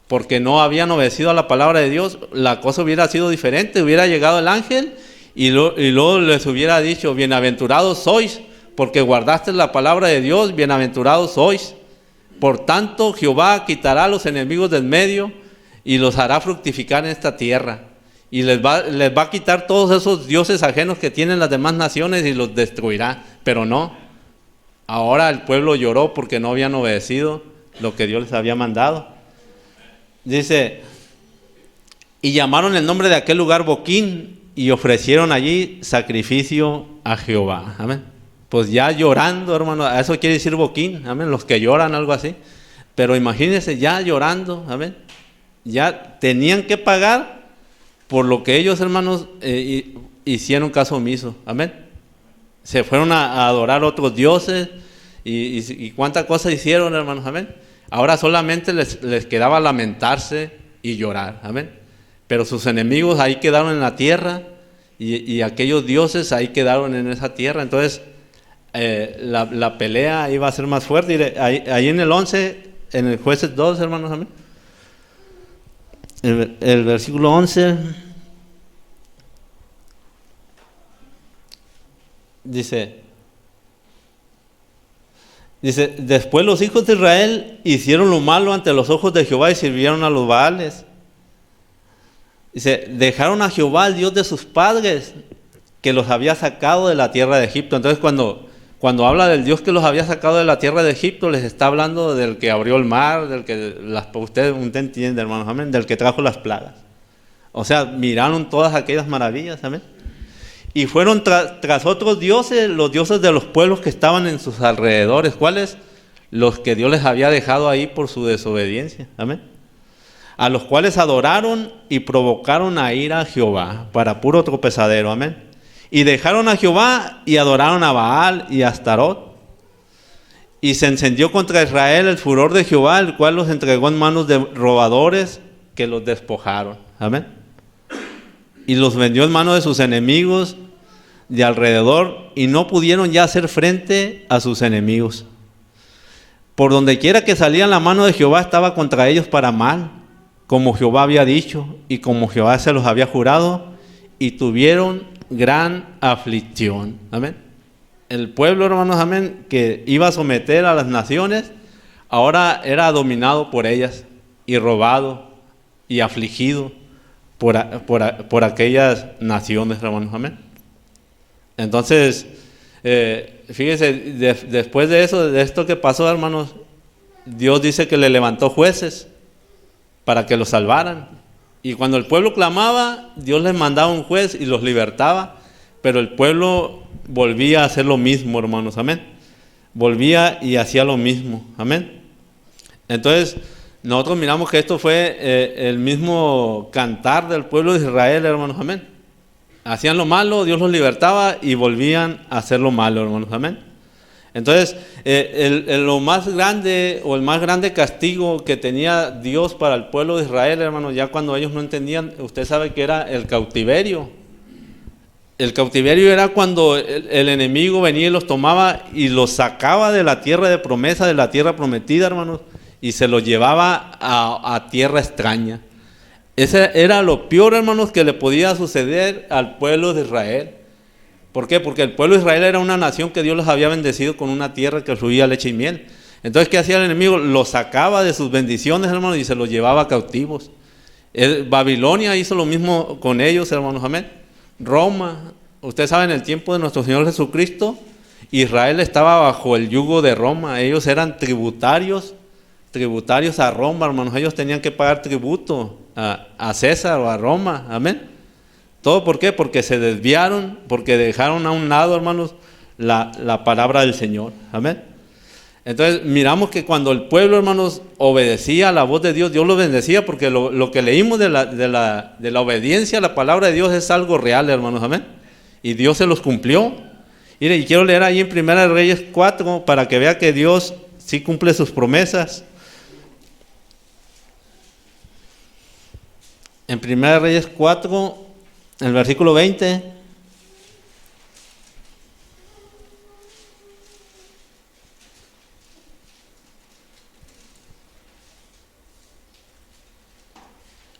Porque no habían obedecido a la palabra de Dios. La cosa hubiera sido diferente. Hubiera llegado el ángel y luego les hubiera dicho: bienaventurados sois, porque guardaste la palabra de Dios, bienaventurados sois. Por tanto, Jehová quitará a los enemigos del medio y los hará fructificar en esta tierra. Y les va a quitar todos esos dioses ajenos que tienen las demás naciones y los destruirá. Pero no. Ahora el pueblo lloró porque no habían obedecido lo que Dios les había mandado. Dice: y llamaron el nombre de aquel lugar Boquín, y ofrecieron allí sacrificio a Jehová. Amén. Pues ya llorando, hermano, eso quiere decir Boquín, amén, los que lloran, algo así. Pero imagínense, ya llorando, amén, ya tenían que pagar por lo que ellos, hermanos, hicieron caso omiso, amén. Se fueron a adorar otros dioses y cuántas cosas hicieron, hermanos, amén. Ahora solamente les quedaba lamentarse y llorar, amén. Pero sus enemigos ahí quedaron en la tierra y aquellos dioses ahí quedaron en esa tierra. Entonces la pelea iba a ser más fuerte. Ahí en el 11, en el Jueces 2, hermanos, amén. El versículo 11 dice: después los hijos de Israel hicieron lo malo ante los ojos de Jehová y sirvieron a los Baales. Dice: dejaron a Jehová, el Dios de sus padres, que los había sacado de la tierra de Egipto. Entonces cuando habla del Dios que los había sacado de la tierra de Egipto, les está hablando del que abrió el mar, del que usted entiende, hermanos, amén, del que trajo las plagas. O sea, miraron todas aquellas maravillas, amén. Y fueron tras otros dioses, los dioses de los pueblos que estaban en sus alrededores. ¿Cuáles? Los que Dios les había dejado ahí por su desobediencia. Amén. A los cuales adoraron y provocaron a ira a Jehová para puro tropezadero. Amén. Y dejaron a Jehová y adoraron a Baal y a Astarot. Y se encendió contra Israel el furor de Jehová, el cual los entregó en manos de robadores que los despojaron. Amén. Y los vendió en manos de sus enemigos de alrededor, y no pudieron ya hacer frente a sus enemigos. Por donde quiera que salían, la mano de Jehová estaba contra ellos para mal, como Jehová había dicho y como Jehová se los había jurado, y tuvieron gran aflicción. Amén. El pueblo, hermanos, amén, que iba a someter a las naciones, ahora era dominado por ellas y robado y afligido por aquellas naciones, hermanos, amén. Entonces, fíjense, después de eso, de esto que pasó, hermanos, Dios dice que le levantó jueces para que los salvaran. Y cuando el pueblo clamaba, Dios les mandaba un juez y los libertaba, pero el pueblo volvía a hacer lo mismo, hermanos, amén. Volvía y hacía lo mismo, amén. Entonces, nosotros miramos que esto fue el mismo cantar del pueblo de Israel, hermanos, amén. Hacían lo malo, Dios los libertaba y volvían a hacer lo malo, hermanos, amén. Entonces, lo más grande o el más grande castigo que tenía Dios para el pueblo de Israel, hermanos, ya cuando ellos no entendían, usted sabe que era el cautiverio. El cautiverio era cuando el enemigo venía y los tomaba y los sacaba de la tierra de promesa, de la tierra prometida, hermanos, y se los llevaba a tierra extraña. Ese era lo peor, hermanos, que le podía suceder al pueblo de Israel. ¿Por qué? Porque el pueblo de Israel era una nación que Dios los había bendecido con una tierra que fluía leche y miel. Entonces, ¿qué hacía el enemigo? Los sacaba de sus bendiciones, hermanos, y se los llevaba cautivos. Babilonia hizo lo mismo con ellos, hermanos, amén. Roma, usted sabe, en el tiempo de nuestro Señor Jesucristo, Israel estaba bajo el yugo de Roma. Ellos eran tributarios a Roma, hermanos. Ellos tenían que pagar tributo a César o a Roma, amén. ¿Todo por qué? Porque se desviaron, porque dejaron a un lado, hermanos, la palabra del Señor. Amén. Entonces, miramos que cuando el pueblo, hermanos, obedecía a la voz de Dios, Dios los bendecía, porque lo que leímos de la obediencia a la palabra de Dios es algo real, hermanos. Amén. Y Dios se los cumplió. Mire, y quiero leer ahí en 1 Reyes 4 para que vea que Dios sí cumple sus promesas. En 1 Reyes 4, el versículo 20,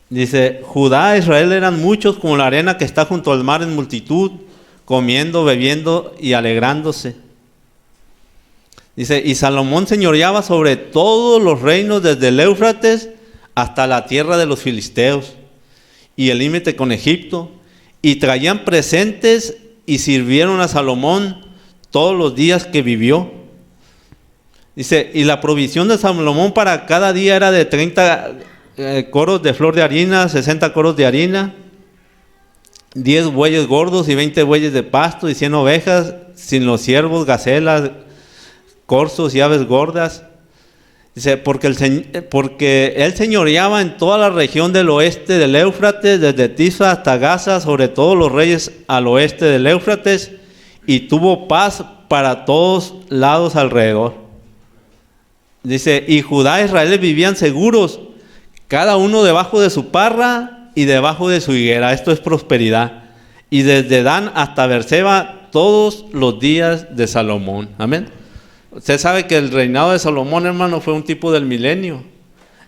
dice: Judá e Israel eran muchos como la arena que está junto al mar en multitud, comiendo, bebiendo y alegrándose. Dice: y Salomón señoreaba sobre todos los reinos desde el Éufrates hasta la tierra de los filisteos y el límite con Egipto. Y traían presentes y sirvieron a Salomón todos los días que vivió. Dice: y la provisión de Salomón para cada día era de 30 coros de flor de harina, 60 coros de harina, 10 bueyes gordos y 20 bueyes de pasto y 100 ovejas, sin los ciervos, gacelas, corzos y aves gordas. Dice: porque él señoreaba en toda la región del oeste del Éufrates, desde Tifsa hasta Gaza, sobre todos los reyes al oeste del Éufrates, y tuvo paz para todos lados alrededor. Dice: y Judá e Israel vivían seguros, cada uno debajo de su parra y debajo de su higuera. Esto es prosperidad. Y desde Dan hasta Beerseba, todos los días de Salomón. Amén. Usted sabe que el reinado de Salomón, hermano, fue un tipo del milenio.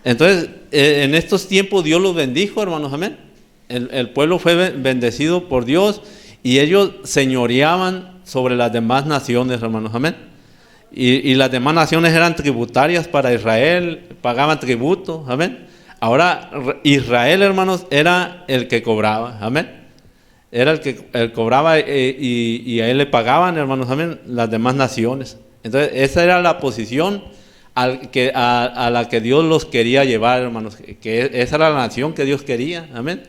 Entonces, en estos tiempos Dios los bendijo, hermanos, amén. El pueblo fue bendecido por Dios y ellos señoreaban sobre las demás naciones, hermanos, amén. Y las demás naciones eran tributarias para Israel, pagaban tributo, amén. Ahora Israel, hermanos, era el que cobraba, amén. Era el que cobraba y a él le pagaban, hermanos, amén, las demás naciones. Entonces, esa era la posición a la que Dios los quería llevar, hermanos, que esa era la nación que Dios quería, amén.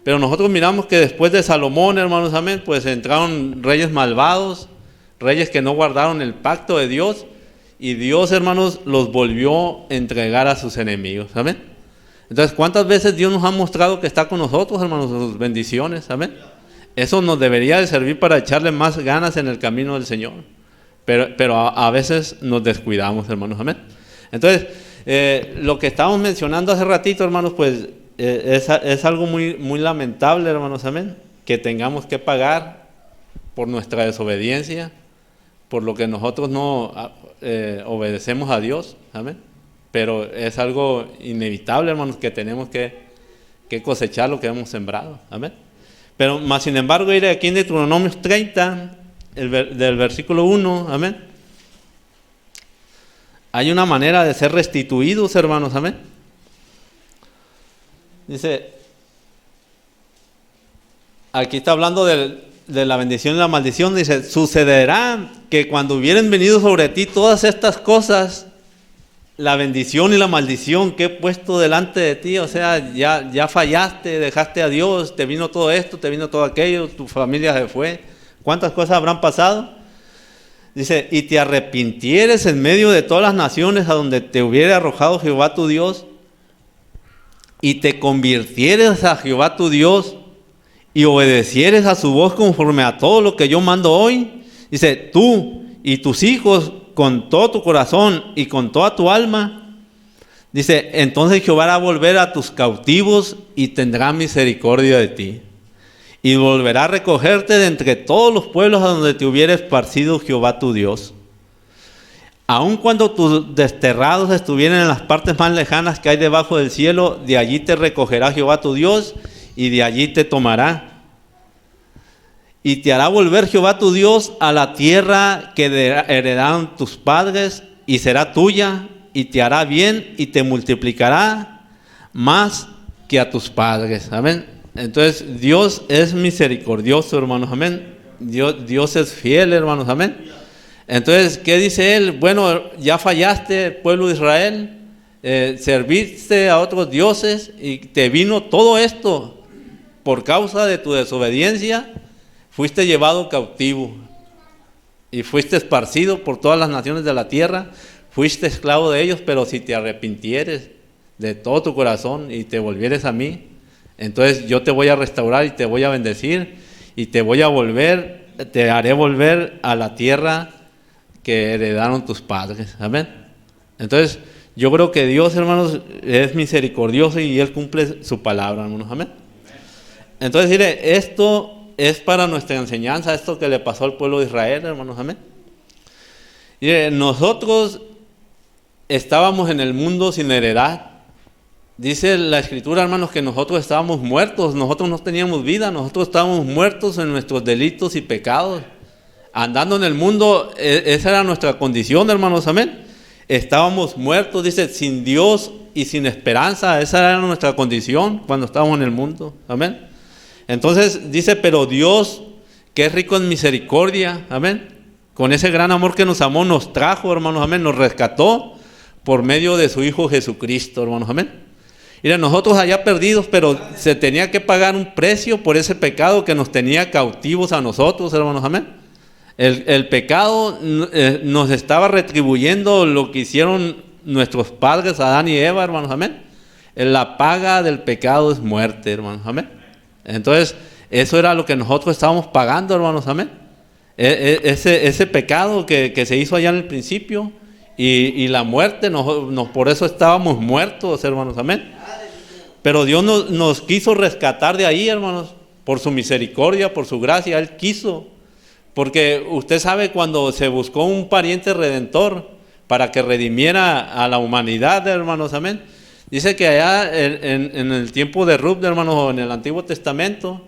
Pero nosotros miramos que después de Salomón, hermanos, amén, pues entraron reyes malvados, reyes que no guardaron el pacto de Dios, y Dios, hermanos, los volvió a entregar a sus enemigos, amén. Entonces, ¿cuántas veces Dios nos ha mostrado que está con nosotros, hermanos, sus bendiciones, amén? Eso nos debería de servir para echarle más ganas en el camino del Señor. Pero a veces nos descuidamos, hermanos, amén. Entonces, lo que estábamos mencionando hace ratito, hermanos, pues es algo muy, muy lamentable, hermanos, amén, que tengamos que pagar por nuestra desobediencia, por lo que nosotros no obedecemos a Dios, amén. Pero es algo inevitable, hermanos, que tenemos que cosechar lo que hemos sembrado, amén. Pero más sin embargo, iré aquí en Deuteronomio 30, del versículo 1, amén. Hay una manera de ser restituidos, hermanos, amén. Dice, aquí está hablando de la bendición y la maldición. Dice: sucederá que cuando hubieren venido sobre ti todas estas cosas, la bendición y la maldición que he puesto delante de ti, o sea, ya fallaste, dejaste a Dios, te vino todo esto, te vino todo aquello, tu familia se fue. ¿Cuántas cosas habrán pasado? Dice: y te arrepintieres en medio de todas las naciones a donde te hubiere arrojado Jehová tu Dios, y te convirtieres a Jehová tu Dios, y obedecieres a su voz conforme a todo lo que yo mando hoy. Dice: tú y tus hijos con todo tu corazón y con toda tu alma, dice, entonces Jehová hará volver a tus cautivos y tendrá misericordia de ti. Y volverá a recogerte de entre todos los pueblos a donde te hubiera esparcido Jehová tu Dios. Aun cuando tus desterrados estuvieren en las partes más lejanas que hay debajo del cielo, de allí te recogerá Jehová tu Dios y de allí te tomará. Y te hará volver Jehová tu Dios a la tierra que heredaron tus padres, y será tuya, y te hará bien, y te multiplicará más que a tus padres. Amén. Entonces, Dios es misericordioso, hermanos. Amén. Dios es fiel, hermanos. Amén. Entonces, ¿qué dice él? Bueno, ya fallaste, pueblo de Israel, serviste a otros dioses, y te vino todo esto por causa de tu desobediencia. Fuiste llevado cautivo y fuiste esparcido por todas las naciones de la tierra, fuiste esclavo de ellos, pero si te arrepintieres de todo tu corazón y te volvieres a mí, entonces yo te voy a restaurar y te voy a bendecir y te voy a volver, te haré volver a la tierra que heredaron tus padres. Amén. Entonces yo creo que Dios, hermanos, es misericordioso y Él cumple su palabra, hermanos. Amén. Entonces, mire, esto es para nuestra enseñanza, esto que le pasó al pueblo de Israel, hermanos. Amén. Mire, nosotros estábamos en el mundo sin heredad. Dice la Escritura, hermanos, que nosotros estábamos muertos, nosotros no teníamos vida, nosotros estábamos muertos en nuestros delitos y pecados. Andando en el mundo, esa era nuestra condición, hermanos. Amén. Estábamos muertos, dice, sin Dios y sin esperanza. Esa era nuestra condición cuando estábamos en el mundo. Amén. Entonces dice, pero Dios, que es rico en misericordia, amén, con ese gran amor que nos amó, nos trajo, hermanos, amén, nos rescató por medio de su Hijo Jesucristo, hermanos, amén. Mira, nosotros allá perdidos, pero se tenía que pagar un precio por ese pecado que nos tenía cautivos a nosotros, hermanos, amén. El pecado nos estaba retribuyendo lo que hicieron nuestros padres, Adán y Eva, hermanos, amén. La paga del pecado es muerte, hermanos, amén. Entonces, eso era lo que nosotros estábamos pagando, hermanos, amén. Ese pecado que se hizo allá en el principio y la muerte, por eso estábamos muertos, hermanos, amén. Pero Dios nos quiso rescatar de ahí, hermanos, por su misericordia, por su gracia. Él quiso, porque usted sabe, cuando se buscó un pariente redentor para que redimiera a la humanidad, hermanos, amén. Dice que allá en el tiempo de Rut, hermanos, en el Antiguo Testamento,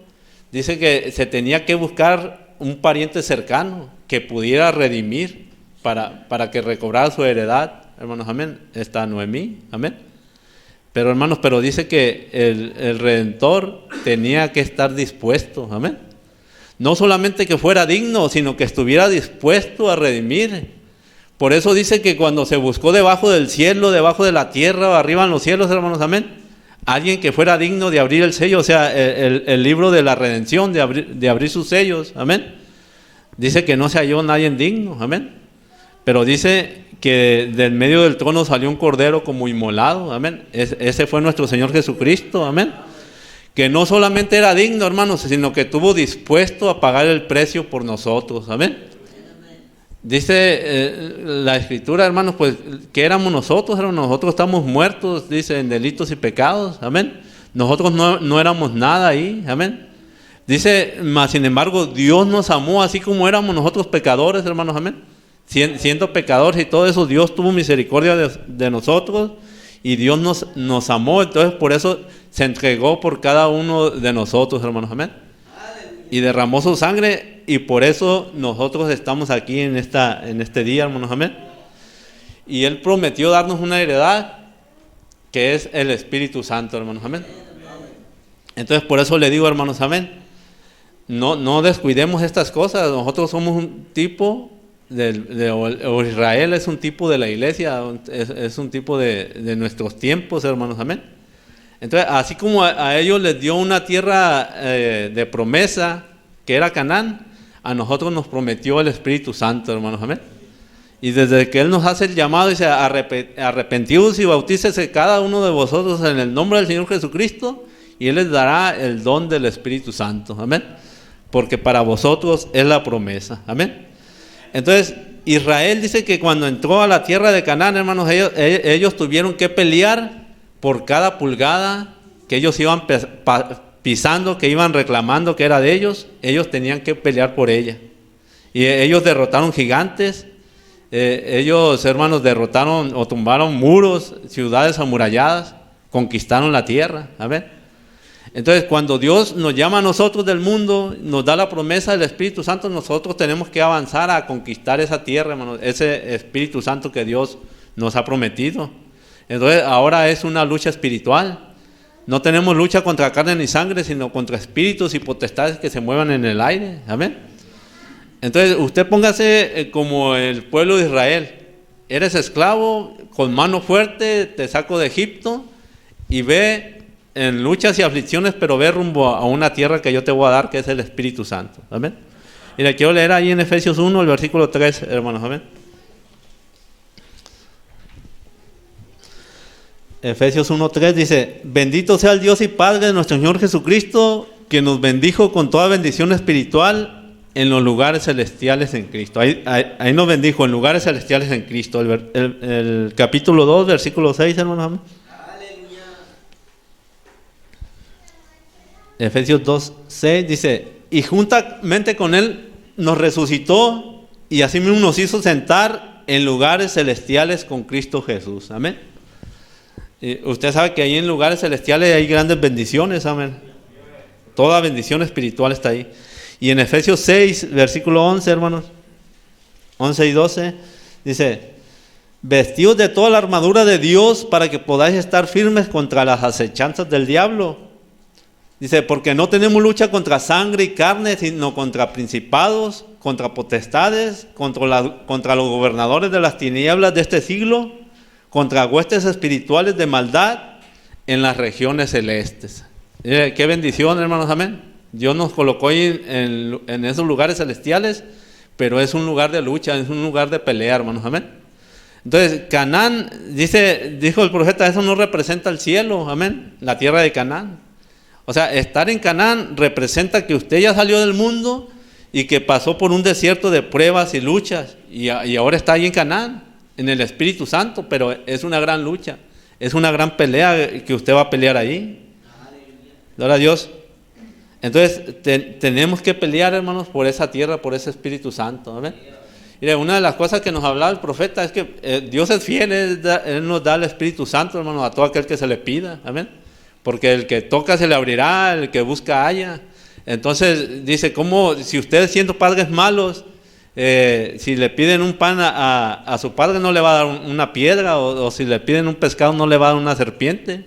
dice que se tenía que buscar un pariente cercano que pudiera redimir para que recobrara su heredad, hermanos, amén. Está Noemí, amén. Pero, hermanos, pero dice que el Redentor tenía que estar dispuesto, amén. No solamente que fuera digno, sino que estuviera dispuesto a redimir. Por eso dice que cuando se buscó debajo del cielo, debajo de la tierra, o arriba en los cielos, hermanos, amén, alguien que fuera digno de abrir el sello, o sea, el libro de la redención, de abrir sus sellos, amén. Dice que no se halló nadie digno, amén. Pero dice que del medio del trono salió un cordero como inmolado, amén. Ese fue nuestro Señor Jesucristo, amén. Que no solamente era digno, hermanos, sino que estuvo dispuesto a pagar el precio por nosotros, amén. Dice la Escritura, hermanos, pues, que éramos nosotros, hermanos. Nosotros estamos muertos, dice, en delitos y pecados, amén. Nosotros no éramos nada ahí, amén. Dice, mas sin embargo, Dios nos amó así como éramos nosotros pecadores, hermanos, amén. Siendo pecadores y todo eso, Dios tuvo misericordia de nosotros y Dios nos amó. Entonces, por eso se entregó por cada uno de nosotros, hermanos, amén. Y derramó su sangre, y por eso nosotros estamos aquí en este día, hermanos, amén. Y Él prometió darnos una heredad que es el Espíritu Santo, hermanos, amén. Entonces, por eso le digo, hermanos, amén, no descuidemos estas cosas. Nosotros somos un tipo o Israel es un tipo de la iglesia, es un tipo de nuestros tiempos, hermanos, amén. Entonces, así como a ellos les dio una tierra de promesa, que era Canaán, a nosotros nos prometió el Espíritu Santo, hermanos, amén. Y desde que Él nos hace el llamado, dice, arrepentidos y bautícese cada uno de vosotros en el nombre del Señor Jesucristo, y Él les dará el don del Espíritu Santo, amén. Porque para vosotros es la promesa, amén. Entonces, Israel dice que cuando entró a la tierra de Canaán, hermanos, ellos tuvieron que pelear por cada pulgada que ellos iban pisando, que iban reclamando que era de ellos. Ellos tenían que pelear por ella. Y ellos derrotaron gigantes. Ellos, hermanos, derrotaron o tumbaron muros, ciudades amuralladas, conquistaron la tierra. A ver. Entonces, cuando Dios nos llama a nosotros del mundo, nos da la promesa del Espíritu Santo, nosotros tenemos que avanzar a conquistar esa tierra, hermanos, ese Espíritu Santo que Dios nos ha prometido. Entonces, ahora es una lucha espiritual. No tenemos lucha contra carne ni sangre, sino contra espíritus y potestades que se muevan en el aire. Amén. Entonces, usted póngase como el pueblo de Israel. Eres esclavo, con mano fuerte, te saco de Egipto y ve en luchas y aflicciones, pero ve rumbo a una tierra que yo te voy a dar, que es el Espíritu Santo. Amén. Y le quiero leer ahí en Efesios 1, el versículo 3, hermanos. Amén. Efesios 1:3 dice: bendito sea el Dios y Padre de nuestro Señor Jesucristo, que nos bendijo con toda bendición espiritual en los lugares celestiales en Cristo. Ahí nos bendijo en lugares celestiales en Cristo. El capítulo 2, versículo 6, hermanos. Amén. Efesios 2:6 dice: y juntamente con Él nos resucitó y así mismo nos hizo sentar en lugares celestiales con Cristo Jesús. Amén. Y usted sabe que ahí en lugares celestiales hay grandes bendiciones. Amén. Toda bendición espiritual está ahí. Y en Efesios 6, versículo 11, hermanos, 11 y 12, dice: vestidos de toda la armadura de Dios para que podáis estar firmes contra las acechanzas del diablo. Dice: porque no tenemos lucha contra sangre y carne, sino contra principados, contra potestades, contra los gobernadores de las tinieblas de este siglo, contra huestes espirituales de maldad en las regiones celestes. Qué bendición, hermanos, amén. Dios nos colocó ahí en esos lugares celestiales, pero es un lugar de lucha, es un lugar de pelea, hermanos, amén. Entonces, Canaán, dijo el profeta, eso no representa el cielo, amén, la tierra de Canaán. O sea, estar en Canaán representa que usted ya salió del mundo y que pasó por un desierto de pruebas y luchas y ahora está ahí en Canaán, en el Espíritu Santo, pero es una gran lucha, es una gran pelea que usted va a pelear ahí. Gloria a Dios. Entonces, tenemos que pelear, hermanos, por esa tierra, por ese Espíritu Santo. ¿Amén? Mire, una de las cosas que nos hablaba el profeta es que Dios es fiel, Él nos da el Espíritu Santo, hermanos, a todo aquel que se le pida. Amén. Porque el que toca se le abrirá, el que busca halla. Entonces dice, ¿cómo si ustedes siendo padres malos, si le piden un pan a su padre no le va a dar una piedra, o si le piden un pescado no le va a dar una serpiente?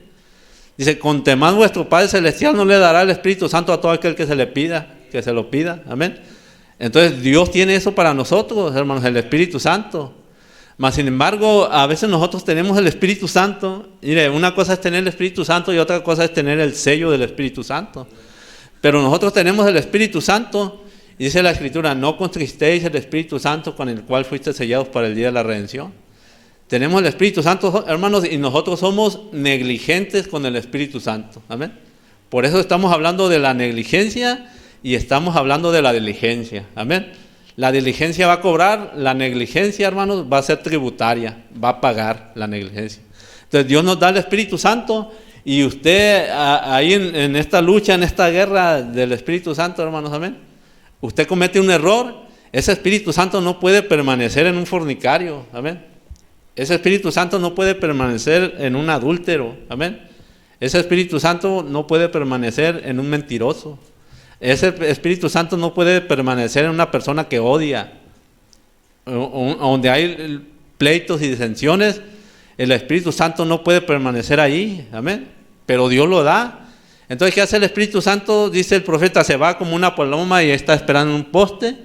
Dice, con temor vuestro Padre Celestial no le dará el Espíritu Santo a todo aquel que se le pida, que se lo pida. Amén. Entonces Dios tiene eso para nosotros, hermanos, el Espíritu Santo. Mas sin embargo, a veces nosotros tenemos el Espíritu Santo. Mire, una cosa es tener el Espíritu Santo y otra cosa es tener el sello del Espíritu Santo. Pero nosotros tenemos el Espíritu Santo y dice la Escritura, no contristéis el Espíritu Santo con el cual fuiste sellados para el día de la redención. Tenemos el Espíritu Santo, hermanos, y nosotros somos negligentes con el Espíritu Santo. Amén. Por eso estamos hablando de la negligencia y estamos hablando de la diligencia. Amén. La diligencia va a cobrar, la negligencia, hermanos, va a ser tributaria, va a pagar la negligencia. Entonces Dios nos da el Espíritu Santo y usted ahí en esta lucha, en esta guerra del Espíritu Santo, hermanos, amén. Usted comete un error, ese Espíritu Santo no puede permanecer en un fornicario, amén. Ese Espíritu Santo no puede permanecer en un adúltero, amén. Ese Espíritu Santo no puede permanecer en un mentiroso. Ese Espíritu Santo no puede permanecer en una persona que odia. Donde hay pleitos y disensiones, el Espíritu Santo no puede permanecer ahí, amén. Pero Dios lo da. Entonces, ¿qué hace el Espíritu Santo? Dice el profeta, se va como una paloma y está esperando en un poste,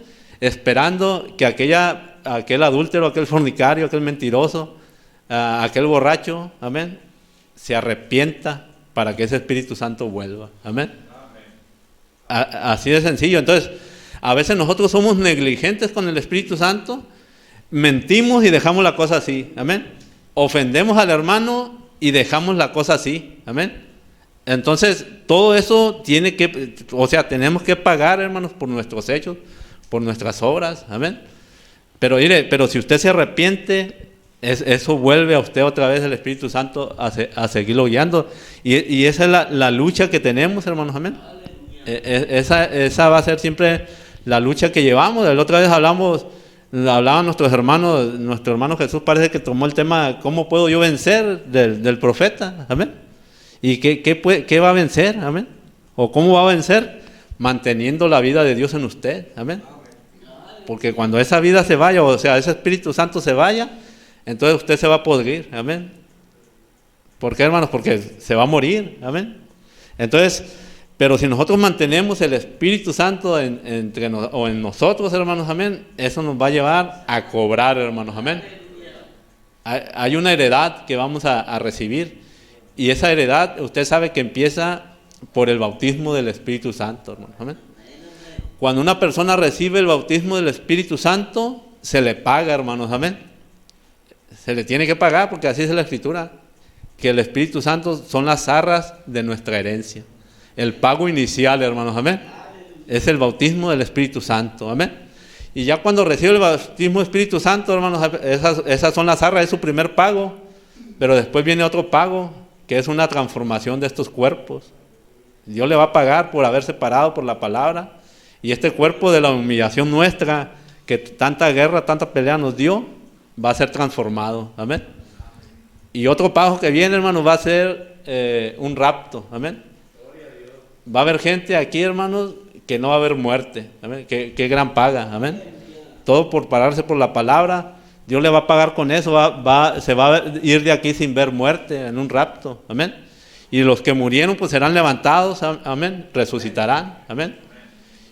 esperando que aquel adúltero, aquel fornicario, aquel mentiroso, aquel borracho, amén, se arrepienta para que ese Espíritu Santo vuelva, amén. Así de sencillo. Entonces, a veces nosotros somos negligentes con el Espíritu Santo, mentimos y dejamos la cosa así, amén. Ofendemos al hermano y dejamos la cosa así, amén. Entonces, todo eso tenemos que pagar, hermanos, por nuestros hechos, por nuestras obras, amén. Pero mire, pero si usted se arrepiente, eso vuelve a usted otra vez el Espíritu Santo a seguirlo guiando. Y esa es la lucha que tenemos, hermanos, amén. Esa va a ser siempre la lucha que llevamos. La otra vez hablaban nuestro hermano Jesús parece que tomó el tema, ¿cómo puedo yo vencer del profeta? Amén. ¿Y qué va a vencer? Amén. ¿O cómo va a vencer? Manteniendo la vida de Dios en usted. Amén. Porque cuando esa vida se vaya, o sea, ese Espíritu Santo se vaya, entonces usted se va a podrir. Amén. ¿Por qué, hermanos? Porque se va a morir. Amén. Entonces, pero si nosotros mantenemos el Espíritu Santo en nosotros, hermanos, amén, eso nos va a llevar a cobrar, hermanos, amén. Hay una heredad que vamos a recibir, y esa heredad, usted sabe que empieza por el bautismo del Espíritu Santo, hermanos, amén. Cuando una persona recibe el bautismo del Espíritu Santo, se le paga, hermanos, amén. Se le tiene que pagar, porque así es la Escritura, que el Espíritu Santo son las arras de nuestra herencia. El pago inicial, hermanos, amén, es el bautismo del Espíritu Santo, amén. Y ya cuando recibe el bautismo del Espíritu Santo, hermanos, esas son las arras, es su primer pago. Pero después viene otro pago, que es una transformación de estos cuerpos. Dios le va a pagar por haber separado por la palabra. Y este cuerpo de la humillación nuestra, que tanta guerra, tanta pelea nos dio, va a ser transformado, amén. Y otro pago que viene, hermanos, va a ser un rapto, amén. Va a haber gente aquí, hermanos, que no va a haber muerte, amén. Qué gran paga, amén. Todo por pararse por la palabra. Dios le va a pagar con eso, se va a ir de aquí sin ver muerte en un rapto, amén. Y los que murieron pues serán levantados, amén, resucitarán, amén.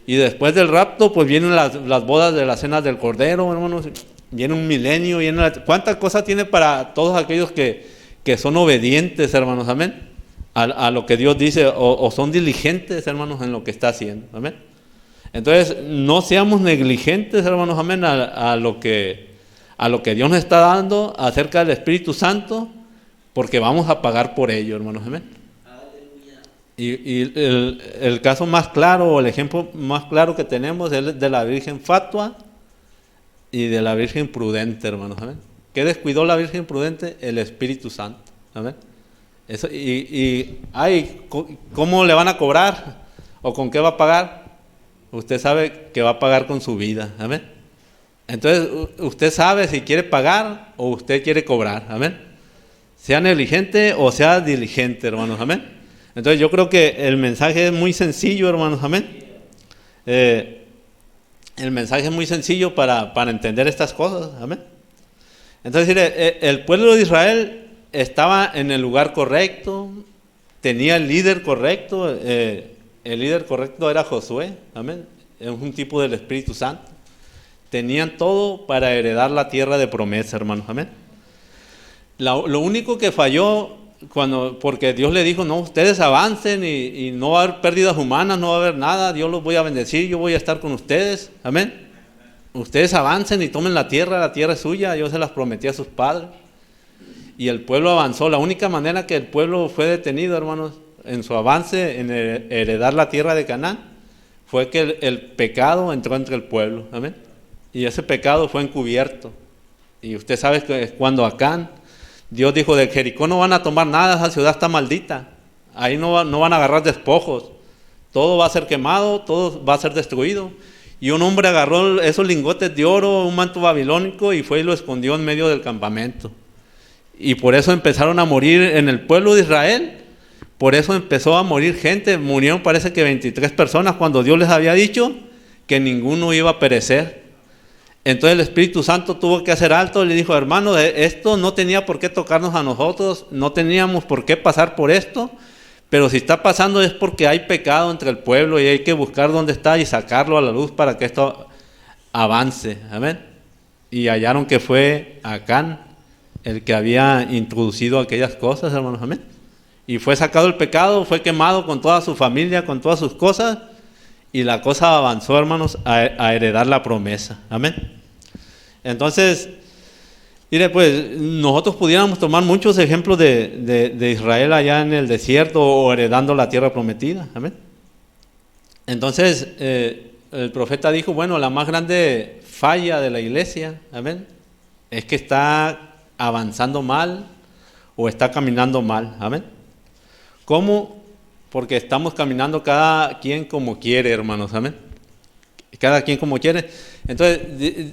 Y después del rapto pues vienen las bodas de las cenas del Cordero, hermanos, viene un milenio, ¿cuántas cosas tiene para todos aquellos que son obedientes, hermanos, amén? A lo que Dios dice, o son diligentes, hermanos, en lo que está haciendo, amén. Entonces no seamos negligentes, hermanos, amén, a lo que Dios nos está dando acerca del Espíritu Santo, porque vamos a pagar por ello, hermanos, amén. Y el caso más claro, o el ejemplo más claro que tenemos es el de la Virgen Fatua y de la Virgen Prudente, hermanos, amén. ¿Qué descuidó la Virgen Prudente? El Espíritu Santo, amén. Eso, ¿cómo le van a cobrar? ¿O con qué va a pagar? Usted sabe que va a pagar con su vida, amén. Entonces, usted sabe si quiere pagar o usted quiere cobrar, amén. Sea negligente o sea diligente, hermanos, amén. Entonces, yo creo que el mensaje es muy sencillo, hermanos, amén. El mensaje es muy sencillo para entender estas cosas, amén. Entonces, mire, el pueblo de Israel estaba en el lugar correcto, tenía el líder correcto, el líder correcto era Josué, amén. Es un tipo del Espíritu Santo. Tenían todo para heredar la tierra de promesa, hermanos, amén. Lo único que falló, porque Dios le dijo, no, ustedes avancen y no va a haber pérdidas humanas, no va a haber nada, Dios los voy a bendecir, yo voy a estar con ustedes, amén. Ustedes avancen y tomen la tierra es suya, yo se las prometí a sus padres. Y el pueblo avanzó. La única manera que el pueblo fue detenido, hermanos, en su avance en heredar la tierra de Canaán, fue que el pecado entró entre el pueblo, amén. Y ese pecado fue encubierto. Y usted sabe que cuando Acán, Dios dijo, de Jericó no van a tomar nada, esa ciudad está maldita, ahí no van a agarrar despojos, todo va a ser quemado, todo va a ser destruido. Y un hombre agarró esos lingotes de oro, un manto babilónico, y fue y lo escondió en medio del campamento. Y por eso empezaron a morir en el pueblo de Israel, por eso empezó a morir gente, murieron parece que 23 personas cuando Dios les había dicho que ninguno iba a perecer. Entonces el Espíritu Santo tuvo que hacer alto y le dijo, hermano, esto no tenía por qué tocarnos a nosotros, no teníamos por qué pasar por esto, pero si está pasando es porque hay pecado entre el pueblo y hay que buscar dónde está y sacarlo a la luz para que esto avance, amén. Y hallaron que fue Acán el que había introducido aquellas cosas, hermanos, amén. Y fue sacado el pecado, fue quemado con toda su familia, con todas sus cosas, y la cosa avanzó, hermanos, a heredar la promesa, amén. Entonces, mire, pues nosotros pudiéramos tomar muchos ejemplos de Israel allá en el desierto o heredando la tierra prometida, amén. Entonces, el profeta dijo, bueno, la más grande falla de la iglesia, amén, es que está avanzando mal o está caminando mal, amén. ¿Cómo? Porque estamos caminando cada quien como quiere, hermanos, amén. Cada quien como quiere. Entonces,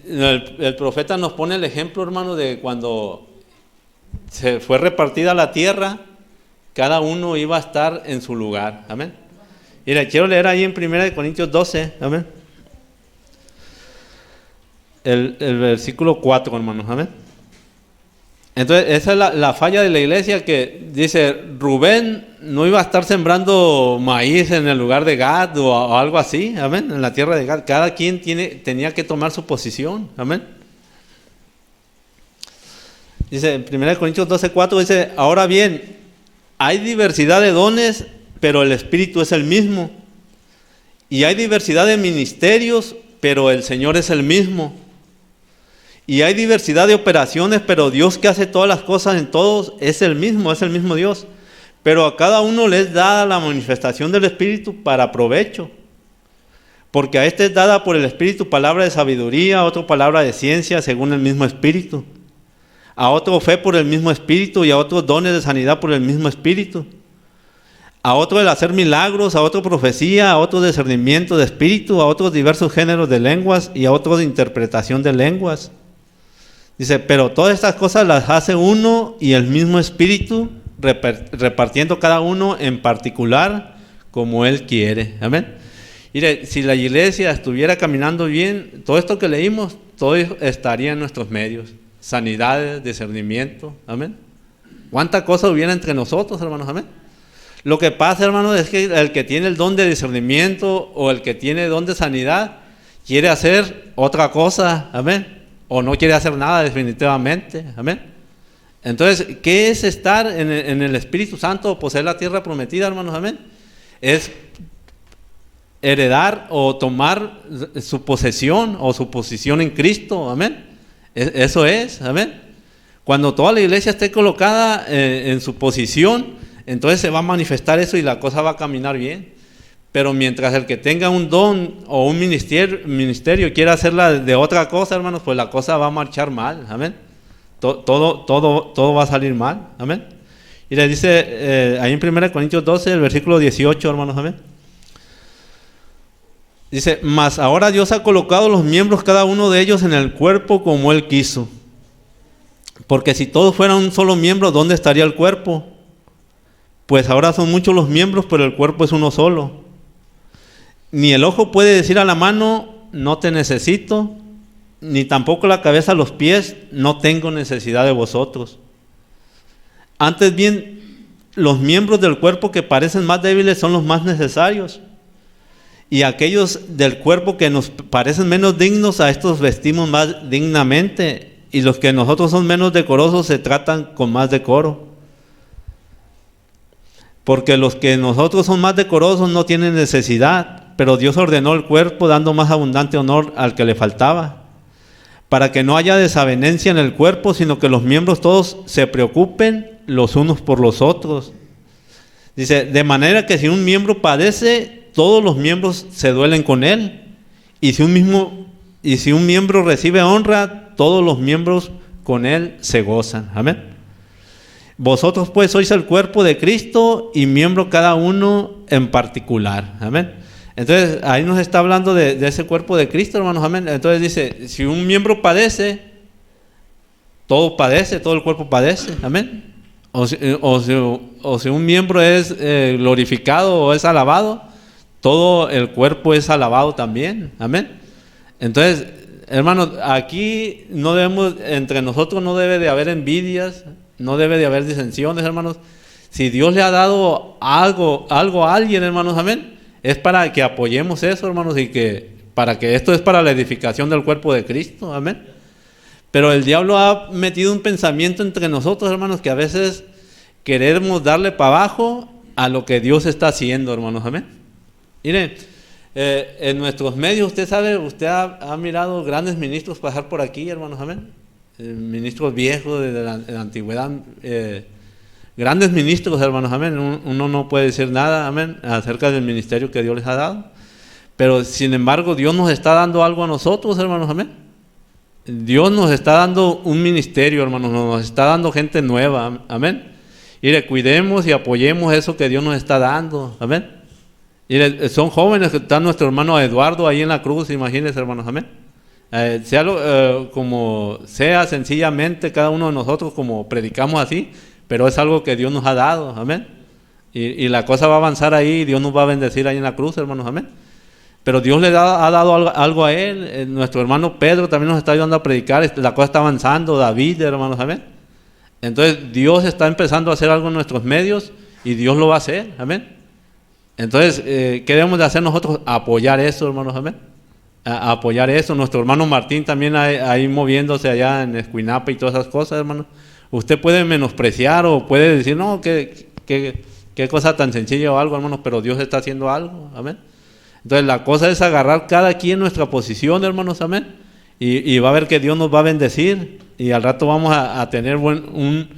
el profeta nos pone el ejemplo, hermano, de cuando se fue repartida la tierra, cada uno iba a estar en su lugar, amén. Mira, quiero leer ahí en 1 Corintios 12, amén. El versículo 4, hermanos, amén. Entonces, esa es la falla de la iglesia, que dice, Rubén no iba a estar sembrando maíz en el lugar de Gad o algo así, amén, en la tierra de Gad. Cada quien tenía que tomar su posición, amén. Dice, en 1 Corintios 12:4, dice, ahora bien, hay diversidad de dones, pero el Espíritu es el mismo. Y hay diversidad de ministerios, pero el Señor es el mismo. Y hay diversidad de operaciones, pero Dios que hace todas las cosas en todos es el mismo Dios. Pero a cada uno le es dada la manifestación del Espíritu para provecho. Porque a este es dada por el Espíritu palabra de sabiduría, a otro palabra de ciencia según el mismo Espíritu. A otro fe por el mismo Espíritu y a otros dones de sanidad por el mismo Espíritu. A otro el hacer milagros, a otro profecía, a otro discernimiento de espíritu, a otros diversos géneros de lenguas y a otros de interpretación de lenguas. Dice, pero todas estas cosas las hace uno y el mismo Espíritu, repartiendo cada uno en particular como Él quiere. Amén. Mire, si la iglesia estuviera caminando bien, todo esto que leímos, todo estaría en nuestros medios. Sanidades, discernimiento, amén. ¿Cuánta cosa hubiera entre nosotros, hermanos? Amén. Lo que pasa, hermanos, es que el que tiene el don de discernimiento o el que tiene el don de sanidad quiere hacer otra cosa, amén. O no quiere hacer nada definitivamente, amén. Entonces, ¿qué es estar en el Espíritu Santo o poseer la tierra prometida, hermanos? Amén. Es heredar o tomar su posesión o su posición en Cristo, amén. Eso es, amén. Cuando toda la iglesia esté colocada en su posición, entonces se va a manifestar eso y la cosa va a caminar bien. Pero mientras el que tenga un don o un ministerio quiera hacerla de otra cosa, hermanos, pues la cosa va a marchar mal, amén. Todo va a salir mal, amén. Y le dice ahí en 1 Corintios 12, el versículo 18, hermanos, amén. Dice, mas ahora Dios ha colocado los miembros, cada uno de ellos, en el cuerpo como Él quiso. Porque si todos fueran un solo miembro, ¿dónde estaría el cuerpo? Pues ahora son muchos los miembros, pero el cuerpo es uno solo. Ni el ojo puede decir a la mano, no te necesito, ni tampoco la cabeza a los pies, no tengo necesidad de vosotros. Antes bien, los miembros del cuerpo que parecen más débiles son los más necesarios. Y aquellos del cuerpo que nos parecen menos dignos, a estos vestimos más dignamente. Y los que nosotros son menos decorosos se tratan con más decoro. Porque los que nosotros son más decorosos no tienen necesidad, pero Dios ordenó el cuerpo dando más abundante honor al que le faltaba, para que no haya desavenencia en el cuerpo, sino que los miembros todos se preocupen los unos por los otros. Dice, de manera que si un miembro padece, todos los miembros se duelen con él, y si un miembro recibe honra, todos los miembros con él se gozan. Amén. Vosotros pues sois el cuerpo de Cristo y miembro cada uno en particular. Amén. Entonces ahí nos está hablando de ese cuerpo de Cristo, hermanos. Amén. Entonces dice, si un miembro padece, todo el cuerpo padece. Amén. O si un miembro es glorificado o es alabado, todo el cuerpo es alabado también. Amén. Entonces, hermanos, aquí no debemos, entre nosotros no debe de haber envidias, no debe de haber disensiones, hermanos. Si Dios le ha dado algo a alguien, hermanos, amén, es para que apoyemos eso, hermanos, y para que esto es para la edificación del cuerpo de Cristo, amén. Pero el diablo ha metido un pensamiento entre nosotros, hermanos, que a veces queremos darle para abajo a lo que Dios está haciendo, hermanos, amén. Miren, en nuestros medios, usted sabe, usted ha mirado grandes ministros pasar por aquí, hermanos, amén. Ministros viejos de la antigüedad, grandes ministros, hermanos, amén. Uno no puede decir nada, amén, acerca del ministerio que Dios les ha dado, pero sin embargo Dios nos está dando algo a nosotros, hermanos, amén. Dios nos está dando un ministerio, hermanos, nos está dando gente nueva, amén. Y cuidemos y apoyemos eso que Dios nos está dando, amén. Y son jóvenes, que está nuestro hermano Eduardo ahí en la cruz, imagínense, hermanos, amén. Como sea sencillamente cada uno de nosotros como predicamos así, pero es algo que Dios nos ha dado, amén. Y la cosa va a avanzar ahí, Dios nos va a bendecir ahí en la cruz, hermanos, amén. Pero Dios ha dado algo a él. Nuestro hermano Pedro también nos está ayudando a predicar, la cosa está avanzando, David, hermanos, amén. Entonces Dios está empezando a hacer algo en nuestros medios y Dios lo va a hacer, amén. Entonces, ¿qué debemos de hacer nosotros? Apoyar eso, hermanos, amén. Apoyar eso. Nuestro hermano Martín también ahí moviéndose allá en Escuinapa y todas esas cosas, hermanos. Usted puede menospreciar o puede decir, no, qué cosa tan sencilla o algo, hermanos, pero Dios está haciendo algo, amén. Entonces la cosa es agarrar cada quien nuestra posición, hermanos, amén. Y va a ver que Dios nos va a bendecir y al rato vamos a tener un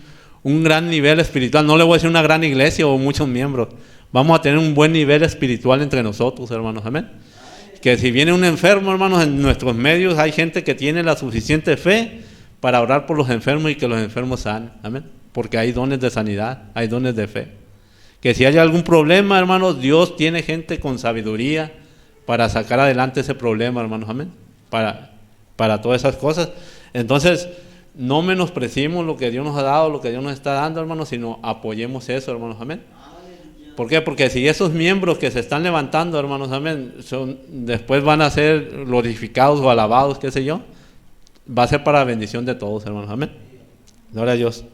gran nivel espiritual. No le voy a decir una gran iglesia o muchos miembros. Vamos a tener un buen nivel espiritual entre nosotros, hermanos, amén. Que si viene un enfermo, hermanos, en nuestros medios hay gente que tiene la suficiente fe para orar por los enfermos y que los enfermos sanen, amén. Porque hay dones de sanidad, hay dones de fe. Que si hay algún problema, hermanos, Dios tiene gente con sabiduría para sacar adelante ese problema, hermanos, amén. Para todas esas cosas. Entonces, no menospreciemos lo que Dios nos ha dado, lo que Dios nos está dando, hermanos, sino apoyemos eso, hermanos, amén. ¿Por qué? Porque si esos miembros que se están levantando, hermanos, amén, después van a ser glorificados o alabados, qué sé yo, va a ser para la bendición de todos, hermanos, amén. Gloria a Dios.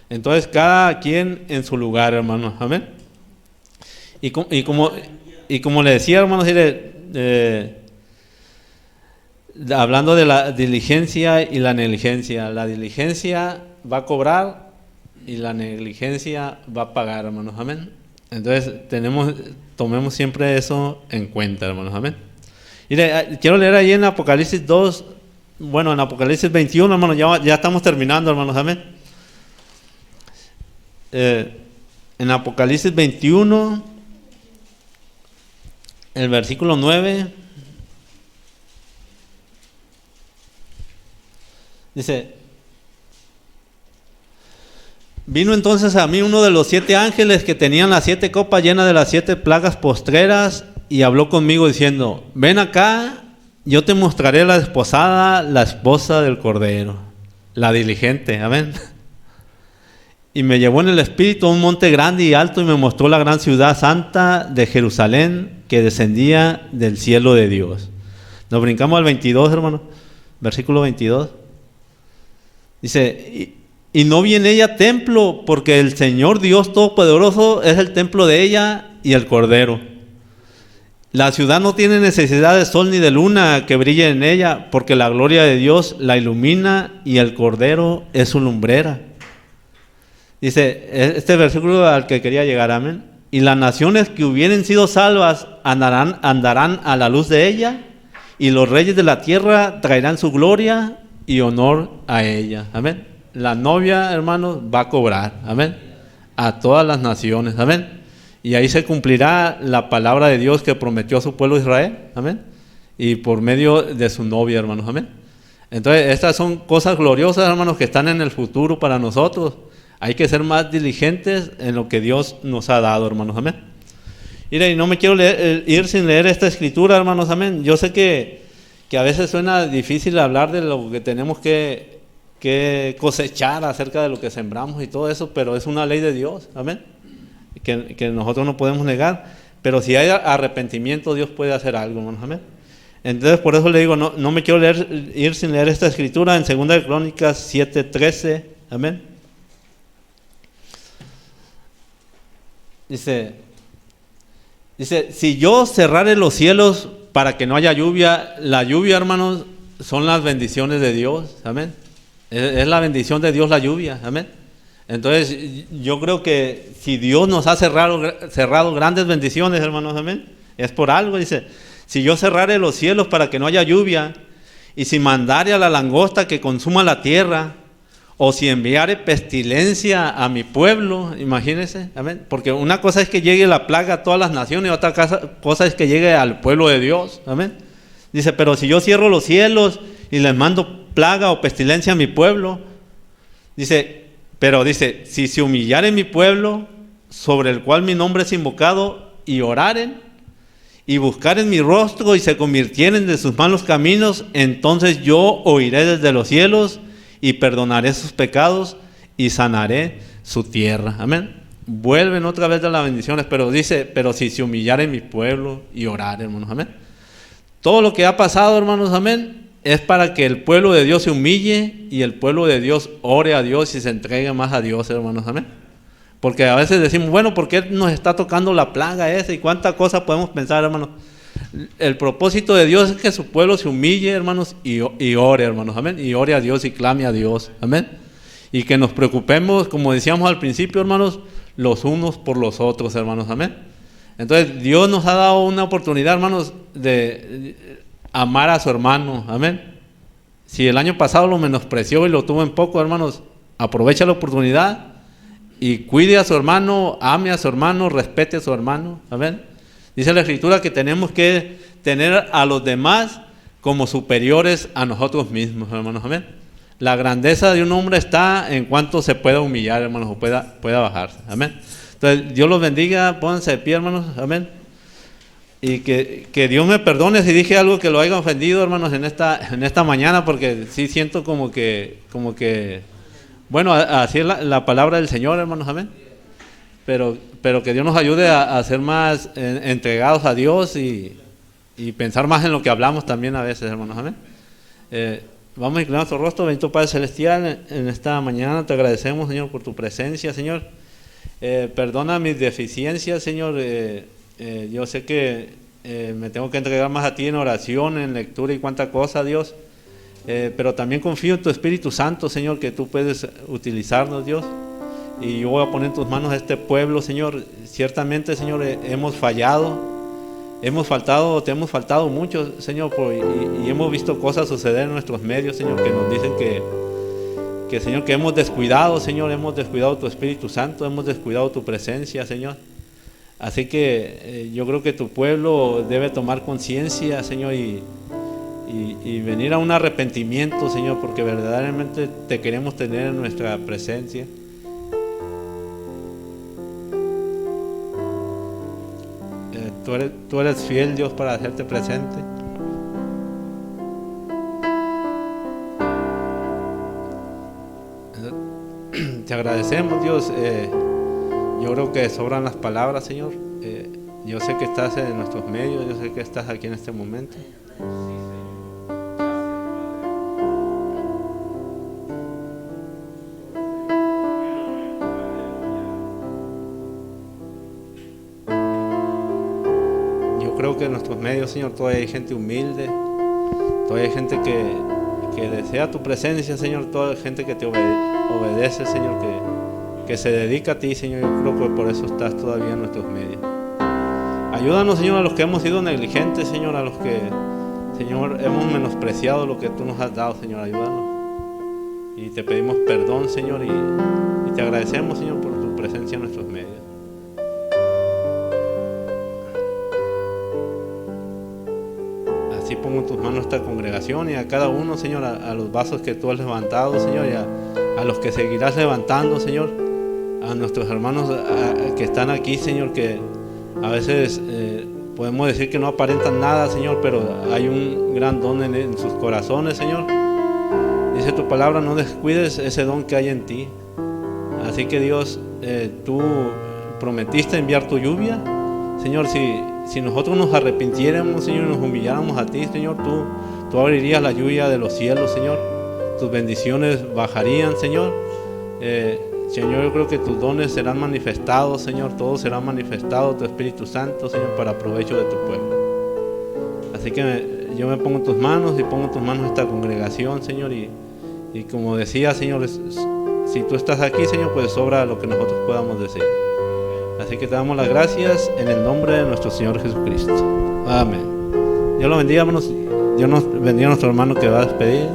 Entonces, cada quien en su lugar, hermanos, amén. Y como le decía, hermanos, hablando de la diligencia y la negligencia, la diligencia va a cobrar y la negligencia va a pagar, hermanos, amén. Entonces tomemos siempre eso en cuenta, hermanos, amén. Quiero leer ahí en Apocalipsis 2, bueno, en Apocalipsis 21, hermanos, ya estamos terminando, hermanos, amén. En Apocalipsis 21, el versículo 9, dice: vino entonces a mí uno de los 7 ángeles que tenían las 7 copas llenas de las 7 plagas postreras y habló conmigo diciendo: ven acá, yo te mostraré la desposada, la esposa del Cordero, la diligente, amén. Y me llevó en el espíritu a un monte grande y alto y me mostró la gran ciudad santa de Jerusalén que descendía del cielo de Dios. Nos brincamos al 22, hermano, versículo 22. Dice: y no vi en ella templo, porque el Señor Dios Todopoderoso es el templo de ella y el Cordero. La ciudad no tiene necesidad de sol ni de luna que brille en ella, porque la gloria de Dios la ilumina y el Cordero es su lumbrera. Dice este versículo al que quería llegar, amén. Y las naciones que hubieren sido salvas andarán a la luz de ella, y los reyes de la tierra traerán su gloria y honor a ella, amén. La novia, hermanos, va a cobrar, amén, a todas las naciones, amén. Y ahí se cumplirá la palabra de Dios que prometió a su pueblo Israel, amén. Y por medio de su novia, hermanos, amén. Entonces, estas son cosas gloriosas, hermanos, que están en el futuro para nosotros. Hay que ser más diligentes en lo que Dios nos ha dado, hermanos, amén. Mira, y no me quiero ir sin leer esta escritura, hermanos, amén. Yo sé que a veces suena difícil hablar de lo que tenemos que cosechar acerca de lo que sembramos y todo eso, pero es una ley de Dios, amén, que nosotros no podemos negar. Pero si hay arrepentimiento, Dios puede hacer algo, hermanos, amén. Entonces, por eso le digo, no me quiero ir sin leer esta escritura en 2 de Crónicas 7:13, amén. Dice, si yo cerrare los cielos para que no haya lluvia, la lluvia, hermanos, son las bendiciones de Dios, amén. Es la bendición de Dios la lluvia, amén. Entonces, yo creo que si Dios nos ha cerrado grandes bendiciones, hermanos, amén, es por algo. Dice: si yo cerrare los cielos para que no haya lluvia, y si mandare a la langosta que consuma la tierra, o si enviare pestilencia a mi pueblo, imagínense, amén. Porque una cosa es que llegue la plaga a todas las naciones, y otra cosa es que llegue al pueblo de Dios, amén. Dice: pero si yo cierro los cielos y les mando plaga o pestilencia a mi pueblo. Pero dice, si se humillare mi pueblo, sobre el cual mi nombre es invocado, y oraren, y buscaren mi rostro, y se convirtieren de sus malos caminos, entonces yo oiré desde los cielos, y perdonaré sus pecados, y sanaré su tierra. Amén. Vuelven otra vez de las bendiciones, pero dice, pero si se humillare mi pueblo, y oraren, hermanos. Amén. Todo lo que ha pasado, hermanos, amén, es para que el pueblo de Dios se humille y el pueblo de Dios ore a Dios y se entregue más a Dios, hermanos, amén. Porque a veces decimos, bueno, ¿por qué nos está tocando la plaga esa? Y cuántas cosas podemos pensar, hermanos. El propósito de Dios es que su pueblo se humille, hermanos, y ore, hermanos, amén. Y ore a Dios y clame a Dios, amén. Y que nos preocupemos, como decíamos al principio, hermanos, los unos por los otros, hermanos, amén. Entonces, Dios nos ha dado una oportunidad, hermanos, de amar a su hermano, amén. Si el año pasado lo menospreció y lo tuvo en poco, hermanos, aprovecha la oportunidad y cuide a su hermano, ame a su hermano, respete a su hermano, amén. Dice la Escritura que tenemos que tener a los demás como superiores a nosotros mismos, hermanos, amén. La grandeza de un hombre está en cuanto se pueda humillar, hermanos, o pueda bajarse, amén. Entonces, Dios los bendiga, pónganse de pie, hermanos, amén. Y que Dios me perdone si dije algo que lo haya ofendido, hermanos, en esta mañana, porque sí siento como que bueno, así es la palabra del Señor, hermanos, amén. Pero que Dios nos ayude a ser más entregados a Dios y pensar más en lo que hablamos también a veces, hermanos, amén. Vamos a inclinar nuestro rostro. Bendito Padre Celestial, en esta mañana te agradecemos, Señor, por tu presencia, Señor. Perdona mis deficiencias, Señor. Yo sé que me tengo que entregar más a ti en oración, en lectura y cuánta cosa, Dios. Pero también confío en tu Espíritu Santo, Señor, que tú puedes utilizarnos, Dios. Y yo voy a poner en tus manos a este pueblo, Señor. Ciertamente, Señor, hemos fallado, te hemos faltado mucho, Señor, y hemos visto cosas suceder en nuestros medios, Señor, que nos dicen que Señor, que hemos descuidado, Señor, hemos descuidado tu Espíritu Santo, hemos descuidado tu presencia, Señor. Así que yo creo que tu pueblo debe tomar conciencia, Señor, y venir a un arrepentimiento, Señor, porque verdaderamente te queremos tener en nuestra presencia. Tú eres fiel, Dios, para hacerte presente. Te agradecemos, Dios. Yo creo que sobran las palabras, Señor. Yo sé que estás en nuestros medios, yo sé que estás aquí en este momento. Yo creo que en nuestros medios, Señor, todavía hay gente humilde, todavía hay gente que desea tu presencia, Señor, toda hay gente que te obedece, Señor, que se dedica a ti, Señor. Yo creo que por eso estás todavía en nuestros medios. Ayúdanos, Señor, a los que hemos sido negligentes, Señor, a los que, Señor, hemos menospreciado lo que tú nos has dado, Señor. Ayúdanos. Y te pedimos perdón, Señor, y te agradecemos, Señor, por tu presencia en nuestros medios. Así pongo en tus manos esta congregación y a cada uno, Señor, a los vasos que tú has levantado, Señor, y a los que seguirás levantando, Señor, a nuestros hermanos que están aquí, Señor, que a veces podemos decir que no aparentan nada, Señor, pero hay un gran don en sus corazones, Señor. Dice tu palabra, no descuides ese don que hay en ti. Así que Dios, tú prometiste enviar tu lluvia, Señor. Si nosotros nos arrepintiéramos, Señor, y nos humilláramos a ti, Señor, tú abrirías la lluvia de los cielos, Señor. Tus bendiciones bajarían, Señor. Señor, yo creo que tus dones serán manifestados, Señor. Todo será manifestado, tu Espíritu Santo, Señor, para provecho de tu pueblo. Así que yo me pongo en tus manos y pongo en tus manos esta congregación, Señor. Y como decía, Señor, si tú estás aquí, Señor, pues sobra lo que nosotros podamos decir. Así que te damos las gracias en el nombre de nuestro Señor Jesucristo. Amén. Dios los bendiga, hermanos. Dios nos bendiga a nuestro hermano que va a despedir.